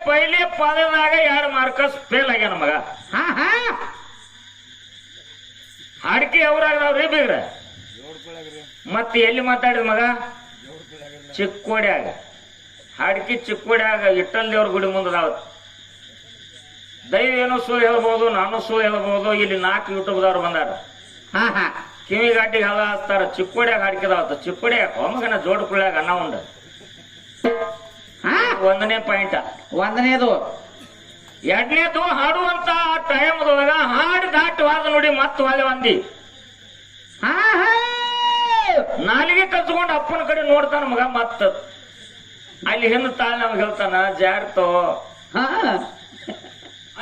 ಪೈಲೆ ಪದದಾಗ 2 Marcus fail ಆಗ್ಯಾನ ಮಗ. ಹಾಡಿಕೆ ಅವ್ರಾಗ್ರಿ ಬೀಗ್ರ. ಮತ್ತೆ ಎಲ್ಲಿ ಮಾತಾಡಿದ ಮಗ? ಚಿಕ್ಕೋಡ್ಯಾಗ. ಹಾಡಿಕೆ ಚಿಕ್ಕೋಡ್ಯಾಗ ಇಟ್ಟಲ್ ದೇವ್ರ ಗುಡಿ ಮುಂದದಾವತ್. ದೈವ ಏನೋ ಸುಳ್ಳು ಹೇಳ್ಬೋದು, ನಾನು ಸುಳ್ಳು ಹೇಳ್ಬೋದು. ಇಲ್ಲಿ 4 ಯೂಟ್ಯೂಬ್ದವ್ರು ಬಂದಾರ. ಕಿವಿಗಾಟಿಗೆ ಹಲ ಹಚ್ತಾರ. ಚಿಕ್ಕೋಡ್ಯಾಗ ಹಾಡ್ಕಿದಾವತ್ತ. ಚಿಕ್ಕೋಡ್ಯಾಗ ಒಮ್ಮಗನ ಜೋಡ್ಕೊಳ್ಳಾಗ ಅನ್ನ ಉಂಡ. 1ನೇ ಪಾಯಿಂಟ್. 1ನೇದು. 2ನೇದು ಹಾಡುವಂತ ಟೈಮ್ದೊಳಗ ಹಾಡು ದಾಟವಾದ ನೋಡಿ ಮತ್ ವಾಲೆ ಒಂದಿ. ನಾಲಿಗೆ ಕಚ್ಕೊಂಡು ಅಪ್ಪನ ಕಡೆ ನೋಡ್ತಾನ ಮಗ. ಮತ್ತ ಅಲ್ಲಿ ಹಿಂದ ತಾಳ ನಮ್ಗೆ ಹೇಳ್ತಾನ, ಜಾರ್ತೋ.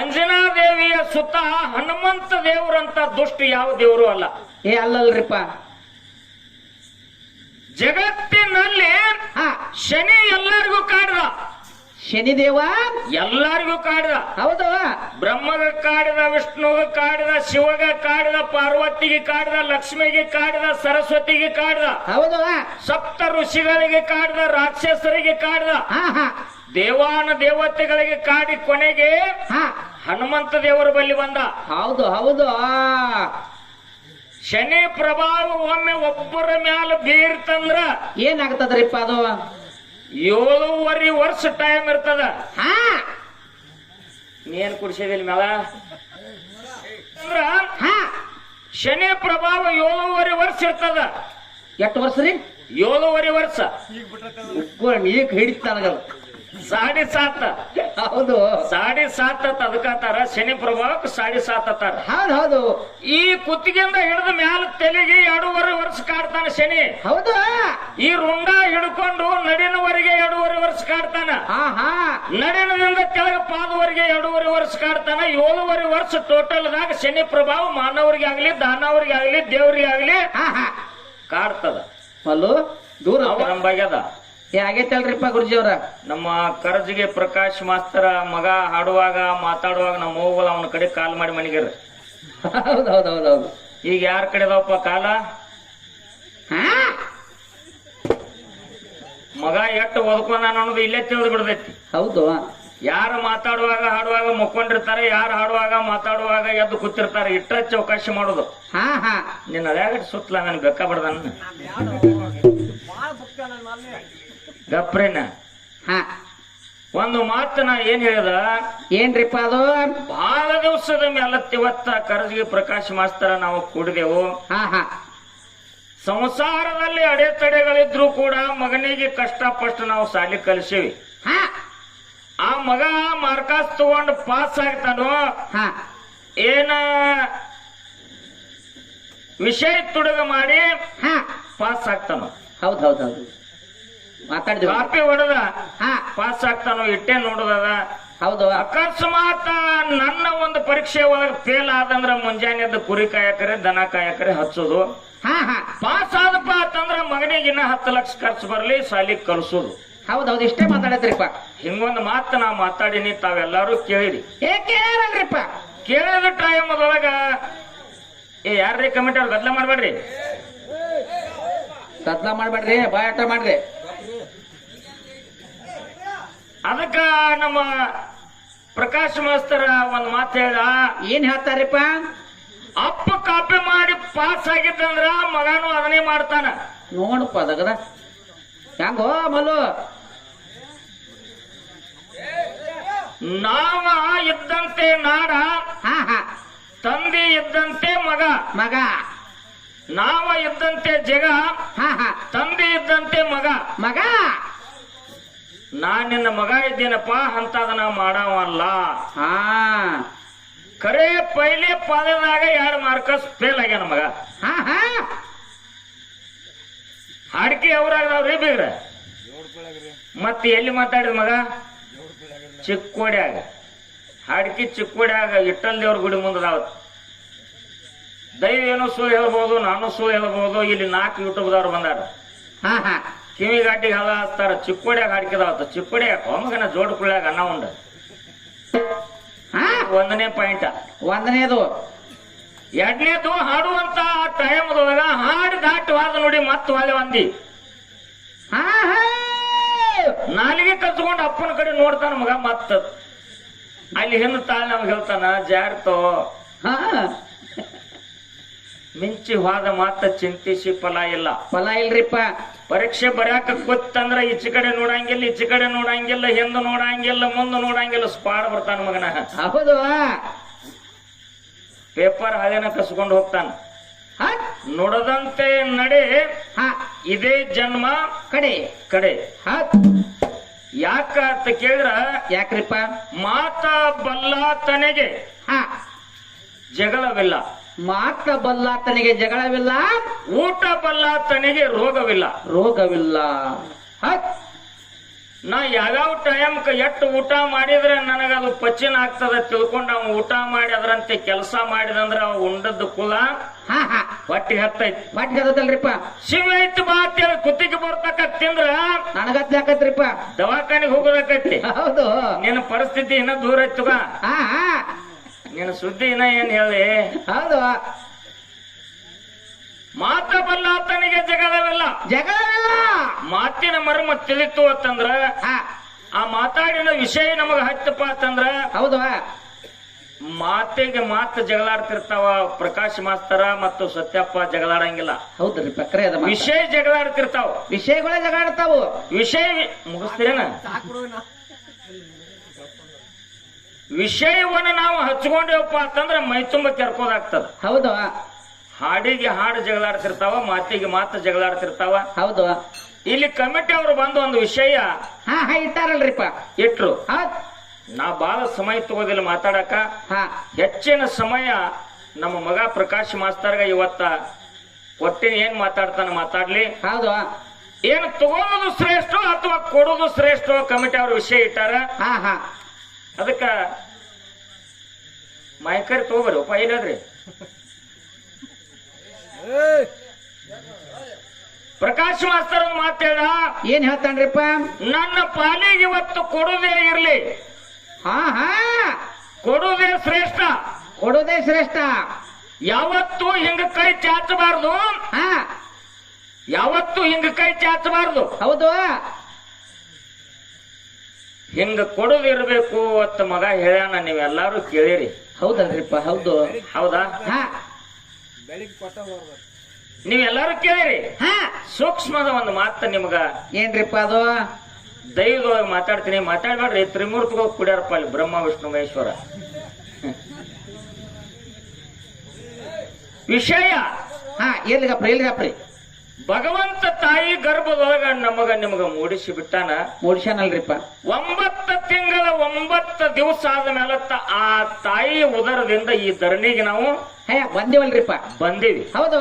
ಅಂಜನಾ ದೇವಿಯ ಸುತ್ತ ಹನುಮಂತ ದೇವ್ರಂತ ದುಷ್ಟ ಯಾವ ದೇವರು ಅಲ್ಲ. ಅಲ್ಲಲ್ರಿಪ್ಪ. ಜಗತ್ತಿನಲ್ಲಿ ಶನಿ ಎಲ್ಲರಿಗೂ ಕಾಡ್ದ. ಶನಿದೇವ ಎಲ್ಲರಿಗೂ ಕಾಡ್ದ. ಹೌದು. ಬ್ರಹ್ಮಗ ಕಾಡಿದ, ವಿಷ್ಣುಗ ಕಾಡಿದ, ಶಿವಗ ಕಾಡಿದ, ಪಾರ್ವತಿಗೆ ಕಾಡಿದ, ಲಕ್ಷ್ಮಿಗೆ ಕಾಡಿದ, ಸರಸ್ವತಿಗೆ ಕಾಡ್ದ. ಹೌದು. ಸಪ್ತ ಋಷಿಗಳಿಗೆ ಕಾಡ್ದ, ರಾಕ್ಷಸರಿಗೆ ಕಾಡ್ದ, ದೇವಾನ ದೇವತೆಗಳಿಗೆ ಕಾಡಿ ಕೊನೆಗೆ ಹನುಮಂತ ದೇವರ ಬಳಿ ಬಂದ. ಹೌದು ಹೌದು. ಶನಿ ಪ್ರಭಾವ ಒಮ್ಮೆ ಒಬ್ಬರ ಮ್ಯಾಲ ಬೀರ್ತಂದ್ರ ಏನಾಗ್ತದ್ರಿಪ್ಪ ಅದು? 7.5 ವರ್ಷ ಟೈಮ್ ಇರ್ತದ. ನೀನ್ ಕುಡಿಸಿದಿಲ್ಲ ಮ್ಯಾಲ ಅಂದ್ರ ಶನಿ ಪ್ರಭಾವ 7.5 ವರ್ಷ ಇರ್ತದ. ಎಷ್ಟು ವರ್ಷ ರೀ? 7.5 ವರ್ಷ. ಈಗ ಹಿಡಿತಾನಗದ 7.5. ಹೌದು. 7.5 ಅದಕ್ಕಾತಾರ. ಶನಿ ಪ್ರಭಾವಕ್ಕೆ 7.5 ಅತ್ತಾರ. ಹೌದು ಹೌದು. ಈ ಕುತ್ತಿಗೆಯಿಂದ ಹಿಡಿದ ಮ್ಯಾಲ ತಲೆಗೆ 2.5 ವರ್ಷ ಕಾಡ್ತಾನ ಶನಿ. ಹೌದು. ಈ ರುಂಡ ಹಿಡ್ಕೊಂಡು ನಡಿನವರೆಗೆ 2.5 ವರ್ಷ ಕಾಡ್ತಾನ. ನಡಿನದಿಂದ ಕೆಳಗ ಪಾದವರೆಗೆ 2.5 ವರ್ಷ ಕಾಡ್ತಾನ. 7.5 ವರ್ಷ ಟೋಟಲ್ದಾಗ ಶನಿ ಪ್ರಭಾವ ಮಾನವರಿಗೆ ಆಗ್ಲಿ, ದಾನವರಿಗೆ ಆಗ್ಲಿ, ದೇವರಿಗೆ ಆಗ್ಲಿ ಕಾಡ್ತದ. ಅಲ್ಲೂ ದೂರ ನಂಬಾಗ್ಯದ. ಆಗೈತಲ್ರಿಪ್ಪ ಗುರುಜಿ ಅವ್ರ. ನಮ್ಮ ಕರ್ಜಿಗೆ ಪ್ರಕಾಶ್ ಮಾಸ್ತರ ಮಗ ಹಾಡುವಾಗ ಮಾತಾಡುವಾಗ ನಮ್ಮ ಹೋಗಲ್ಲ ಅವನ ಕಡೆ ಕಾಲ್ ಮಾಡಿ ಮನೆಗಿರ. ಹೌದೌದೌದೌದು. ಈಗ ಯಾರ ಕಡೆ ಅದಾವಪ್ಪ ಕಾಲ? ಮಗ ಎಟ್ಟು ಓದ್ಕೊಂಡ ಅನ್ನೋದು ಇಲ್ಲೇ ತಿಳಿದು ಬಿಡ್ತೈತಿ. ಹೌದು. ಯಾರು ಮಾತಾಡುವಾಗ ಹಾಡುವಾಗ ಮುಕ್ಕೊಂಡಿರ್ತಾರೆ, ಯಾರು ಹಾಡುವಾಗ ಮಾತಾಡುವಾಗ ಎದ್ದು ಕೂತಿರ್ತಾರೆ. ಇಟ್ಟ ಚೌಕಾಶಿ ಮಾಡೋದು. ನಿನ್ನ ಅದ್ಯಾಗಟ್ ಸುತ್ತಲ ನನ್ ಬೆಕ್ಕ ಬಡ್ದ ಗಪ್ರೇನ. ಒಂದು ಮಾತು ನಾ ಏನ್ ಹೇಳಿದ? ಏನ್ರಿಪ್ಪ ಅದು? ಬಹಳ ದಿವಸದ ಮೇಲತ್ತಿವತ್ತ ಕರ್ಜಿಗೆ ಪ್ರಕಾಶ್ ಮಾಸ್ತರ ನಾವು ಕೂಡಿದೆವು. ಸಂಸಾರದಲ್ಲಿ ಅಡೆತಡೆಗಳಿದ್ರು ಕೂಡ ಮಗನಿಗೆ ಕಷ್ಟಪಟ್ಟು ನಾವು ಸಾಲಿ ಕಲಿಸಿವಿ. ಆ ಮಗ ಮಾರ್ಕಾಸ್ ತಗೊಂಡು ಪಾಸ್ ಆಗ್ತಾನೋ ಏನ ವಿಷಯ ತುಡುಗ ಮಾಡಿ ಪಾಸ್ ಆಗ್ತಾನೋ. ಹೌದೌದೌದು ಮಾತಾಡಿದ್ವಿ. ಕಾಪಿ ಹೊಡೆದ ಪಾಸ್ ಆಗ್ತಾನೋ ಇಟ್ಟೆ ನೋಡುದದ. ಹೌದು. ಅಕಸ್ಮಾತ್ ನನ್ನ ಒಂದು ಪರೀಕ್ಷೆ ಒಳಗೆ ಫೇಲ್ ಆದಂದ್ರ ಮುಂಜಾನೆ ಎದ್ದು ಕುರಿ ಕಾಯಕರೆ ದನ ಕಾಯಕರೆ ಹಚ್ಚೋದು. ಪಾಸ್ ಆದಪ್ಪ ಅಂತಂದ್ರ ಮಗನಿಗೆ ಇನ್ನ 10 ಲಕ್ಷ ಖರ್ಚು ಬರ್ಲಿ ಸಾಲಿ ಕಲ್ಸೋದು. ಹೌದೌದು ಇಷ್ಟೇ ಮಾತಾಡತ್ರಿಪ್ಪ. ಹಿಂಗೊಂದು ಮಾತು ನಾ ಮಾತಾಡಿನಿ, ತಾವೆಲ್ಲಾರು ಕೇಳಿರಿ. ಕೇಳಲ್ರಿಪ್ಪ. ಕೇಳಿದ ಟೈಮದೊಳಗ ಯಾರ್ರೀ ಕಮಿಟಿ ಅವ್ರು ಗದ್ಲ ಮಾಡ್ಬೇಡ್ರಿ, ಗದ್ಲ ಮಾಡ್ಬೇಡ್ರಿ, ಬಾಯಾಟ ಮಾಡ್ರಿ. ಅದಕ್ಕ ನಮ್ಮ ಪ್ರಕಾಶ್ ಮಾಸ್ತರ ಒಂದ್ ಮಾತು ಹೇಳ್ದ. ಏನ್ ಹೇಳ್ತಾರಿಪ್ಪ? ಅಪ್ಪ ಕಾಪಿ ಮಾಡಿ ಪಾಸ್ ಆಗಿದ್ದಂದ್ರ ಮಗನು ಅದನ್ನೇ ಮಾಡ್ತಾನ. ನೋಡಪ್ಪ ಅದಗದ ಹೆಂಗೋ ಮಲ್ಲು. ನಾವ ಇದ್ದಂತೆ ನಾಡ, ತಂದೆ ಇದ್ದಂತೆ ಮಗ. ಮಗ ನಾವ ಇದ್ದಂತೆ ಜಗ, ತಂದೆ ಇದ್ದಂತೆ ಮಗ. ಮಗ ನಾನ್ ನಿನ್ನ ಮಗ ಇದ್ದೇನಪ್ಪ ಅಂತದನ್ನ ಮಾಡವಲ್ಲ. ಕರೆ ಪೈಲೆ ಪದದಾಗ 2 ಮಾರ್ಕಸ್ ಫೇಲ್ ಆಗ್ಯಾನ ಮಗ. ಹಾಡಿಕೆ ಅವ್ರಾಗ್ರಿ ಬೀಗ್ರ. ಮತ್ತೆ ಎಲ್ಲಿ ಮಾತಾಡಿದ ಮಗ? ಚಿಕ್ಕೋಡ್ಯಾಗ. ಹಾಡಿಕೆ ಚಿಕ್ಕೋಡ್ಯಾಗ ಇಟ್ಟಲ್ ದೇವ್ರ ಗುಡಿ ಮುಂದದಾವತ್. ದೈವ ಏನೋ ಸುಳ್ಳು ಹೇಳ್ಬೋದು, ನಾನು ಸುಳ್ಳು ಹೇಳ್ಬೋದು. ಇಲ್ಲಿ 4 ಯೂಟ್ಯೂಬ್ದವ್ರು ಬಂದಾರ. ಕಿವಿಗಾಟಿಗೆ ಹಲ ಹಚ್ತಾರ. ಚಿಕ್ಕೋಡ್ಯಾಗ ಹಾಡ್ಕಿದಾವತ್ತ. ಚಿಕ್ಕೋಡ್ಯಾಗ ಒಮ್ಮಗನ ಜೋಡ್ಕೊಳ್ಳಾಗ ಅನ್ನ ಉಂಡ. 1ನೇ ಪಾಯಿಂಟ್. 1ನೇದು. 2ನೇದು ಹಾಡುವಂತ ಟೈಮ್ದೊಳಗ ಹಾಡು ದಾಟವಾದ ನೋಡಿ ಮತ್ ವಾಲೆ ಒಂದಿ. ನಾಲಿಗೆ ಕಚ್ಕೊಂಡು ಅಪ್ಪನ ಕಡೆ ನೋಡ್ತಾನ ಮಗ ಮತ್ತ ಅಲ್ಲಿ ಹಿಂದ ತಾಳ ನಮ್ಗೆ ಹೇಳ್ತಾನ ಜಾಡ್ತೋ ಹಾ ಮಿಂಚಿ ಹೋದ ಮಾತ ಚಿಂತಿಸಿ ಫಲ ಇಲ್ಲ. ಫಲ ಇಲ್ರಿಪ್ಪ. ಪರೀಕ್ಷೆ ಬರ್ಯಾಕ ಕೂತಂದ್ರ ಈಚೆ ಕಡೆ ನೋಡಂಗಿಲ್ಲ, ಈಚೆ ಕಡೆ ನೋಡಂಗಿಲ್ಲ, ಹಿಂದ ನೋಡಂಗಿಲ್ಲ, ಮುಂದೆ ನೋಡಂಗಿಲ್ಲ, ಸ್ಪಾಡ್ ಬರ್ತಾನ ಮಗನ. ಹೌದು. ಪೇಪರ್ ಹಳೆನ ಕಸ್ಕೊಂಡು ಹೋಗ್ತಾನ. ಹಾ ನೋಡದಂತೆ ನಡೆ ಹಾ ಇದೇ ಜನ್ಮ ಕಡೆ ಕಡೆ. ಹಾ ಯಾಕ ಅಂತ ಕೇಳಿದ್ರ ಯಾಕ್ರಿಪ್ಪ? ಮಾತ ಬಲ್ಲಾತನೆಗೆ ಹಾ ಜಗಳವಿಲ್ಲ, ಮಾತ ಬಲ್ಲಾತನಿಗೆ ಜಗಳವಿಲ್ಲ, ಊಟ ಬಲ್ಲಾತನಿಗೆ ರೋಗವಿಲ್ಲ. ರೋಗವಿಲ್ಲ. ಹಾ ನಾ ಯಾವ್ಯಾವ ಟೈಮ್ಕ ಎಷ್ಟು ಊಟ ಮಾಡಿದ್ರೆ ನನಗದು ಪಚನ ಆಗ್ತದ ತಿಳ್ಕೊಂಡು ಅವ್ ಊಟ ಮಾಡಿ ಅದರಂತೆ ಕೆಲಸ ಮಾಡಿದಂದ್ರ ಅವ್ ಉಂಡದ್ದು ಕುಲ ಹಾ ಹಾ ಹೊಟ್ಟಿ ಹತ್ತೈತಿ. ಬಾಟಿ ಹತ್ತಲ್ರಿಪ್ಪ. ಶಿವ ಐತಿ ಬಾ ಅಂತೇಳಿ ಕುತ್ತಿಗೆ ಬರ್ತಕ್ಕ ತಿಂದ್ರ ನನಗತ್ಲೆ ಹಾಕತ್ರಿಪ್ಪ. ದವಾಖಾನಿಗೆ ಹೋಗೋದಕ್ಕೈತಿ. ಹೌದು. ನಿನ್ನ ಪರಿಸ್ಥಿತಿ ಇನ್ನ ದೂರ ಐತುಗ. ಹಾ ಹಾ ನಿನ್ನ ಸುದ್ದಿ ಇನ್ನ ಏನ್ ಹೇಳಿ. ಹೌದು. ಮಾತ ಬಲ್ಲಾತನಿಗೆ ಜಗಳವಿಲ್ಲ, ಜಗಳವಿಲ್ಲ. ಮಾತಿನ ಮರ್ಮ ತಿಳಿತು ಅಂತಂದ್ರ ಹಾ ಆ ಮಾತಾಡಿನ ವಿಷಯ ನಮಗ ಹತ್ತಪ್ಪ ಅಂತಂದ್ರ ಹೌದು. ಮಾತಿಗೆ ಮಾತು ಜಗಳಾಡ್ತಿರ್ತಾವ. ಪ್ರಕಾಶ್ ಮಾಸ್ತರ ಮತ್ತು ಸತ್ಯಪ್ಪ ಜಗಳಾಡಂಗಿಲ್ಲ. ಹೌದ್ರಿಪ್ಪ, ಕರೆ ಅದ ಮಾತು. ವಿಷಯ ಜಗಳಾಡ್ತಿರ್ತಾವ. ವಿಷಯಗಳೇ ಜಗಾಡ್ತಾವು. ವಿಷಯ ಮುಗಿಸ್ತೀರೇನ? ವಿಷಯವನ್ನು ನಾವು ಹಚ್ಕೊಂಡೇವಪ್ಪ ಅಂತಂದ್ರ ಮೈ ತುಂಬ ಕೆರ್ಕೋದಾಗ್ತದ. ಹೌದು. ಹಾಡಿಗೆ ಹಾಡು ಜಗಳಾಡ್ತಿರ್ತಾವ, ಮಾತಿಗೆ ಮಾತು ಜಗಳಾಡ್ತಿರ್ತಾವ. ಹೌದು. ಇಲ್ಲಿ ಕಮಿಟಿ ಅವರು ಬಂದು ಒಂದು ವಿಷಯ ಹಾ ಹಾ ಇಟ್ಟಾರಲ್ರಿಪ್ಪ. ಇಟ್ರು. ಹೌದ್. ನಾ ಬಹಳ ಸಮಯ ತಗೋದಿಲ್ಲ ಮಾತಾಡಕ. ಹಾ ಹೆಚ್ಚಿನ ಸಮಯ ನಮ್ಮ ಮಗ ಪ್ರಕಾಶ್ ಮಾಸ್ತರ್ಗ ಇವತ್ತ ಒಟ್ಟಿನ ಏನ್ ಮಾತಾಡ್ತಾನ ಮಾತಾಡ್ಲಿ. ಹೌದು. ಏನು ತಗೊಳ್ಳೋದು ಶ್ರೇಷ್ಠ ಅಥವಾ ಕೊಡೋದು ಶ್ರೇಷ್ಠ ಕಮಿಟಿ ಅವ್ರ ವಿಷಯ ಇಟ್ಟಾರ. ಹಾ ಹಾ ಅದಕ್ಕ ಮೈಕರಿ ತಗೋಬರಿ ಉಪ ಇಲ್ಲದ್ರಿ. ಪ್ರಕಾಶ್ ಮಾಸ್ತರ್ ಮಾತೇಳ ಏನ್ ಹೇಳ್ತಾನ್ರಿಪ್ಪ? ನನ್ನ ಪಾಲಿಗೆ ಇವತ್ತು ಕೊಡುದೇ ಇರ್ಲಿ, ಹಾ ಹಾ ಕೊಡುದೇ ಶ್ರೇಷ್ಠ, ಕೊಡೋದೇ ಶ್ರೇಷ್ಠ. ಯಾವತ್ತು ಹಿಂಗ ಕೈ ಚಾಚಬಾರ್ದು, ಹಾ ಯಾವತ್ತು ಹಿಂಗ ಕೈ ಚಾಚಬಾರ್ದು, ಹೌದು. ಹಿಂಗ ಕೊಡುದಿರ್ಬೇಕು ಅಂತ ಮಗ ಹೇಳ್ಯಾನ. ನೀವೆಲ್ಲಾರು ಕೇಳಿರಿ. ಹೌದಲ್ರಿಪ್ಪ, ಹೌದು. ಹೌದಾ? ಹಾ ನೀವೆಲ್ಲಾರು ಕೇಳಿರಿ. ಹಾ ಸೂಕ್ಷ್ಮದ ಒಂದು ಮಾತ ನಿಮ್ಗ ಏನ್ರಿಪ್ಪ ಅದು? ದೈವದೊಳಗೆ ಮಾತಾಡ್ತೀನಿ, ಮಾತಾಡ್ಬೇಡ್ರಿ. ತ್ರಿಮೂರ್ತಿಗಳು ಕುಡ್ಯಾರಪ್ಪ ಅಲ್ಲಿ, ಬ್ರಹ್ಮ ವಿಷ್ಣು ಮಹೇಶ್ವರ. ವಿಷಯ ಹಾ ಎಲ್ಲಿಗಪ್ರಿ? ಭಗವಂತ ತಾಯಿ ಗರ್ಭದೊಳಗ ನಮಗ ನಿಮಗ ಮೂಡಿಸಿ ಬಿಟ್ಟಾನ. ಮೂಡಿಸ್ಯಾನಲ್ರಿಪ್ಪ. 9 ತಿಂಗಳ 9 ದಿವಸ ಆದ ಮೇಲತ್ತ ಆ ತಾಯಿ ಉದರದಿಂದ ಈ ಧರಣಿಗೆ ನಾವು ಹೇ ಬಂದಿವಲ್ರಿಪ್ಪ. ಬಂದೀವಿ. ಹೌದು.